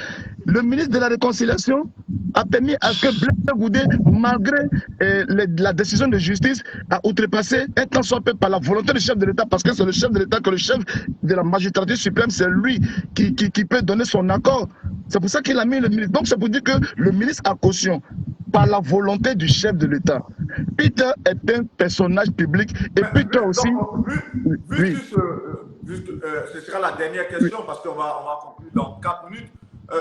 Speaker 4: le ministre de la Réconciliation a permis à ce que Blé Goudé, malgré la décision de justice, a outrepassé un tant soit peu par la volonté du chef de l'État, parce que c'est le chef de l'État que le chef de la magistrature suprême, c'est lui qui peut donner son accord. C'est pour ça qu'il a mis le ministre. Donc c'est pour dire que le ministre a caution par la volonté du chef de l'État. Peter est un personnage public et Peter aussi...
Speaker 1: Ce sera la dernière question parce qu'on va conclure dans 4 minutes.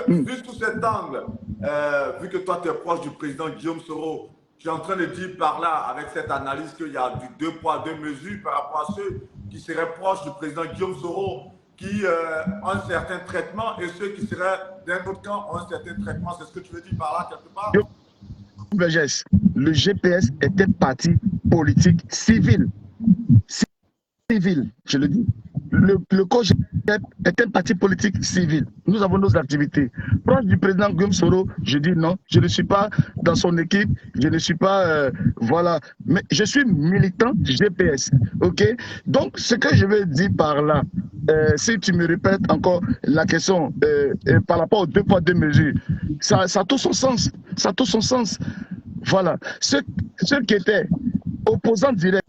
Speaker 1: Vu sous cet angle, vu que toi tu es proche du président Guillaume Soro, tu es en train de dire par là, avec cette analyse, qu'il y a du 2 poids 2 mesures par rapport à ceux qui seraient proches du président Guillaume Soro, qui ont un certain traitement, et ceux qui seraient d'un autre camp ont un certain traitement. C'est ce que tu veux dire par là, quelque part?
Speaker 4: Le GPS est un parti politique civil. Civil, je le dis. Le COGEP est un parti politique civil. Nous avons nos activités. Proche du président Guillaume Soro, je dis non, je ne suis pas dans son équipe, je ne suis pas, voilà, mais je suis militant GPS, ok? Donc, ce que je veux dire par là, si tu me répètes encore la question par rapport aux 2 poids 2 mesures, ça a tout son sens, ça a tout son sens. Voilà. Ceux qui étaient opposants directs,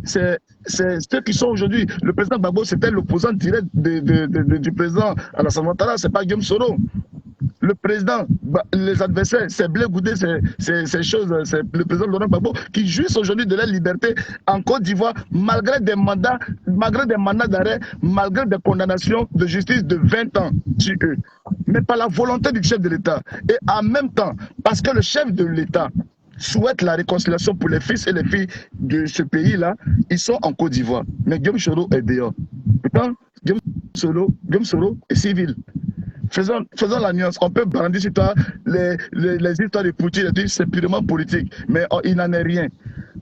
Speaker 4: c'est ceux qui sont aujourd'hui. Le président Gbagbo, c'était l'opposant direct du président Alassane Ouattara, c'est pas Guillaume Soro. Le président, les adversaires, c'est Blé Goudé, c'est le président Laurent Gbagbo qui jouissent aujourd'hui de la liberté en Côte d'Ivoire malgré des mandats d'arrêt, malgré des condamnations de justice de 20 ans sur eux. Mais par la volonté du chef de l'État. Et en même temps, parce que le chef de l'État souhaite la réconciliation pour les fils et les filles de ce pays-là, ils sont en Côte d'Ivoire. Mais Guillaume Soro est dehors. Pourtant, Guillaume Soro est civil. Faisons la nuance. On peut brandir sur toi les histoires de Poutine, c'est purement politique. Mais il n'en est rien.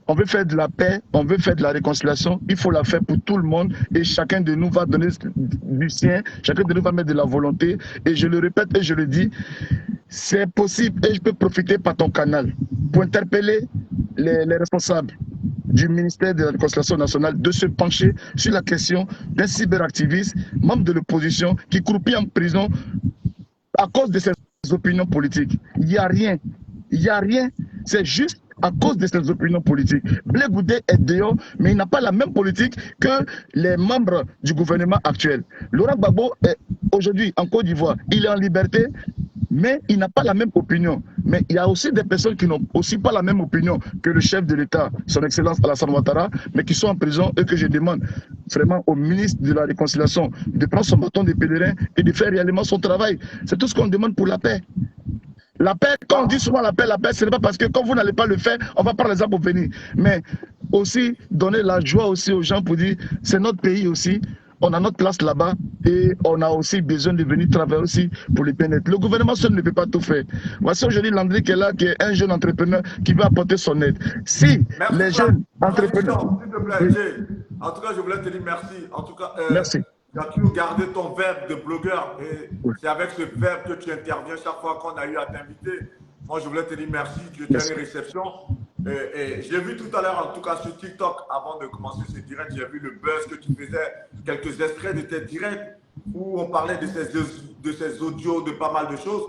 Speaker 4: On veut faire de la paix, on veut faire de la réconciliation. Il faut la faire pour tout le monde. Et chacun de nous va donner du sien. Chacun de nous va mettre de la volonté. Et je le répète et je le dis, c'est possible. Et je peux profiter par ton canal pour interpeller les responsables du ministère de la Réconciliation nationale de se pencher sur la question d'un cyberactiviste, membre de l'opposition, qui croupit en prison à cause de ses opinions politiques. Il n'y a rien. Il n'y a rien. C'est juste à cause de ses opinions politiques. Blé Goudé est dehors, mais il n'a pas la même politique que les membres du gouvernement actuel. Laurent Gbagbo est aujourd'hui en Côte d'Ivoire. Il est en liberté, mais il n'a pas la même opinion. Mais il y a aussi des personnes qui n'ont aussi pas la même opinion que le chef de l'État, son Excellence Alassane Ouattara, mais qui sont en prison et que je demande vraiment au ministre de la Réconciliation de prendre son bâton de pèlerin et de faire réellement son travail. C'est tout ce qu'on demande pour la paix. La paix, quand on dit souvent la paix, ce n'est pas parce que quand vous n'allez pas le faire, on va prendre les armes pour venir. Mais aussi donner la joie aussi aux gens pour dire, c'est notre pays aussi, on a notre place là-bas et on a aussi besoin de venir travailler aussi pour les bien-être. Le gouvernement seul ne peut pas tout faire. Voici aujourd'hui Landry qui est là, qui est un jeune entrepreneur qui va apporter son aide. Si
Speaker 1: merci
Speaker 4: les jeunes entrepreneurs...
Speaker 1: S'il te plaît, oui. En tout cas, je voulais te dire merci. En tout cas,
Speaker 4: merci.
Speaker 1: Tu as toujours gardé ton verbe de blogueur et
Speaker 4: Oui.
Speaker 1: c'est avec ce verbe que tu interviens chaque fois qu'on a eu à t'inviter. Moi, je voulais te dire merci, que tu as une réception. Et j'ai vu tout à l'heure, en tout cas sur TikTok, avant de commencer ce direct, j'ai vu le buzz que tu faisais, quelques extraits de tes directs où on parlait de ces audios, de pas mal de choses.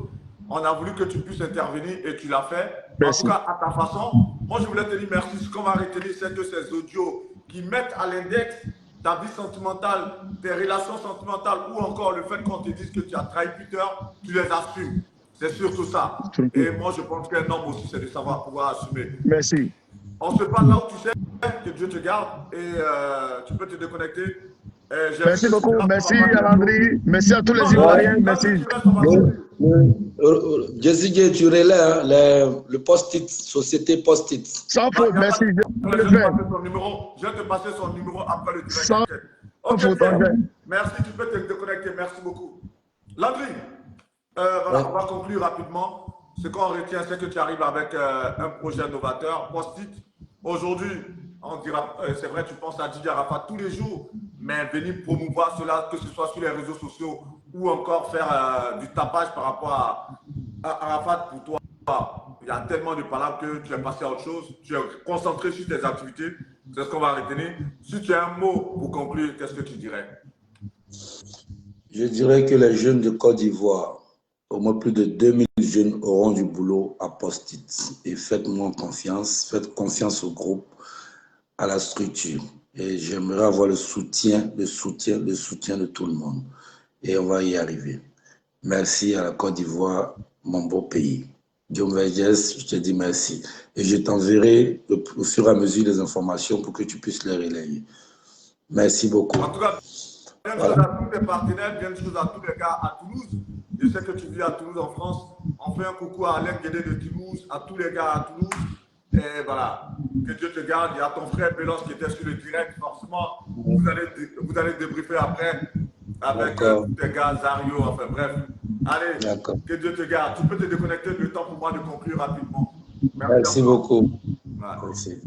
Speaker 1: On a voulu que tu puisses intervenir et tu l'as fait.
Speaker 4: Merci.
Speaker 1: En tout cas, à ta façon. Moi, je voulais te dire merci. Ce qu'on va retenir, c'est que ces audios qui mettent à l'index ta vie sentimentale, tes relations sentimentales ou encore le fait qu'on te dise que tu as trahi Peter, tu les assumes. C'est surtout ça. Et moi, je pense qu'un homme aussi, c'est de savoir pouvoir assumer.
Speaker 4: Merci.
Speaker 1: On se parle là où tu sais, que Dieu te garde et tu peux te déconnecter.
Speaker 4: Merci beaucoup. Merci à Landry. Merci à tous les Ivoiriens. Merci.
Speaker 2: Jessie, tu relais hein, le post-it, société post-it.
Speaker 4: Sans faute, merci.
Speaker 1: Je vais te passer son numéro après le direct.
Speaker 4: Sans
Speaker 1: Ok,
Speaker 4: faute,
Speaker 1: merci, tu peux te déconnecter. Merci beaucoup. Landry, voilà, on va conclure rapidement. Ce qu'on retient, c'est que tu arrives avec un projet novateur, post-it. Aujourd'hui, on dira, c'est vrai, tu penses à Didier Arafat tous les jours, mais venir promouvoir cela, que ce soit sur les réseaux sociaux ou encore faire du tapage par rapport à Arafat pour toi. Il y a tellement de palabres que tu es passé à autre chose. Tu es concentré sur tes activités. C'est ce qu'on va retenir. Si tu as un mot pour conclure, qu'est-ce que tu dirais?
Speaker 2: Je dirais que les jeunes de Côte d'Ivoire, au moins plus de 2000 jeunes auront du boulot à post-it. Et faites-moi confiance, faites confiance au groupe, à la structure. Et j'aimerais avoir le soutien de tout le monde. Et on va y arriver. Merci à la Côte d'Ivoire, mon beau pays. Guillaume Vergès, je te dis merci. Et je t'enverrai au fur et à mesure les informations pour que tu puisses les relayer. Merci beaucoup.
Speaker 1: En tout cas, bien de choses à tous tes partenaires, bien de choses à tous les gars à Toulouse. Je sais que tu vis à Toulouse en France. On fait un coucou à Alain Guédé de Toulouse, à tous les gars à Toulouse. Et voilà, que Dieu te garde. Il y a ton frère Bélance qui était sur le direct. Forcément, vous allez débriefer après avec tous tes gars, Zario, enfin bref. Allez, que Dieu te garde. Tu peux te déconnecter le temps pour moi de conclure rapidement.
Speaker 2: Merci beaucoup.
Speaker 1: Voilà.
Speaker 2: Merci.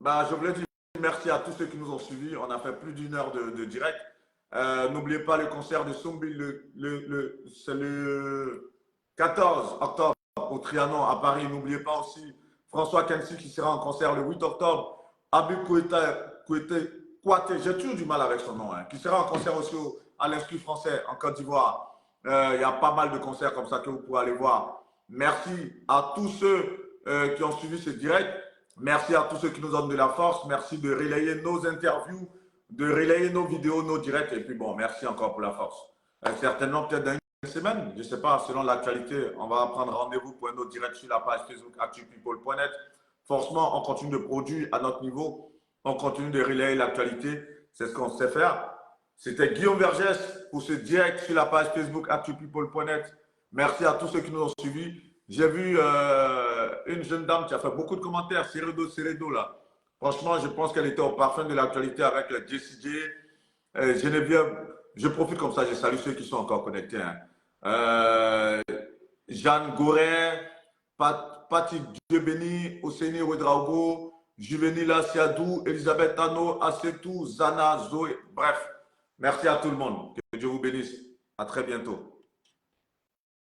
Speaker 1: Bah, je voulais dire merci à tous ceux qui nous ont suivis. On a fait plus d'1 heure de direct. N'oubliez pas le concert de Sombi, c'est le 14 octobre au Trianon à Paris. N'oubliez pas aussi François Kensi qui sera en concert le 8 octobre. Habib Kouyaté, j'ai toujours du mal avec son nom, hein, qui sera en concert aussi à l'Institut français en Côte d'Ivoire. Il y a pas mal de concerts comme ça que vous pouvez aller voir. Merci à tous ceux qui ont suivi ce direct. Merci à tous ceux qui nous donnent de la force. Merci de relayer nos interviews, de relayer nos vidéos, nos directs. Et puis bon, merci encore pour la force. Certainement, peut-être dans une semaine, je ne sais pas, selon l'actualité, on va prendre rendez-vous pour un autre direct sur la page Facebook actupeople.net. Forcément, on continue de produire à notre niveau. On continue de relayer l'actualité. C'est ce qu'on sait faire. C'était Guillaume Vergès pour ce direct sur la page Facebook actupeople.net. Merci à tous ceux qui nous ont suivis. J'ai vu une jeune dame qui a fait beaucoup de commentaires, Seredo là. Franchement, je pense qu'elle était au parfum de l'actualité avec Jessie J. Geneviève, je profite comme ça, je salue ceux qui sont encore connectés. Hein. Jeanne Goret, Pati Dieu-Béni, Oseni Ouedraogo, Juvenila Siadou, Elisabeth Tano, Asetou, Zana, Zoé. Bref, merci à tout le monde. Que Dieu vous bénisse. À très bientôt.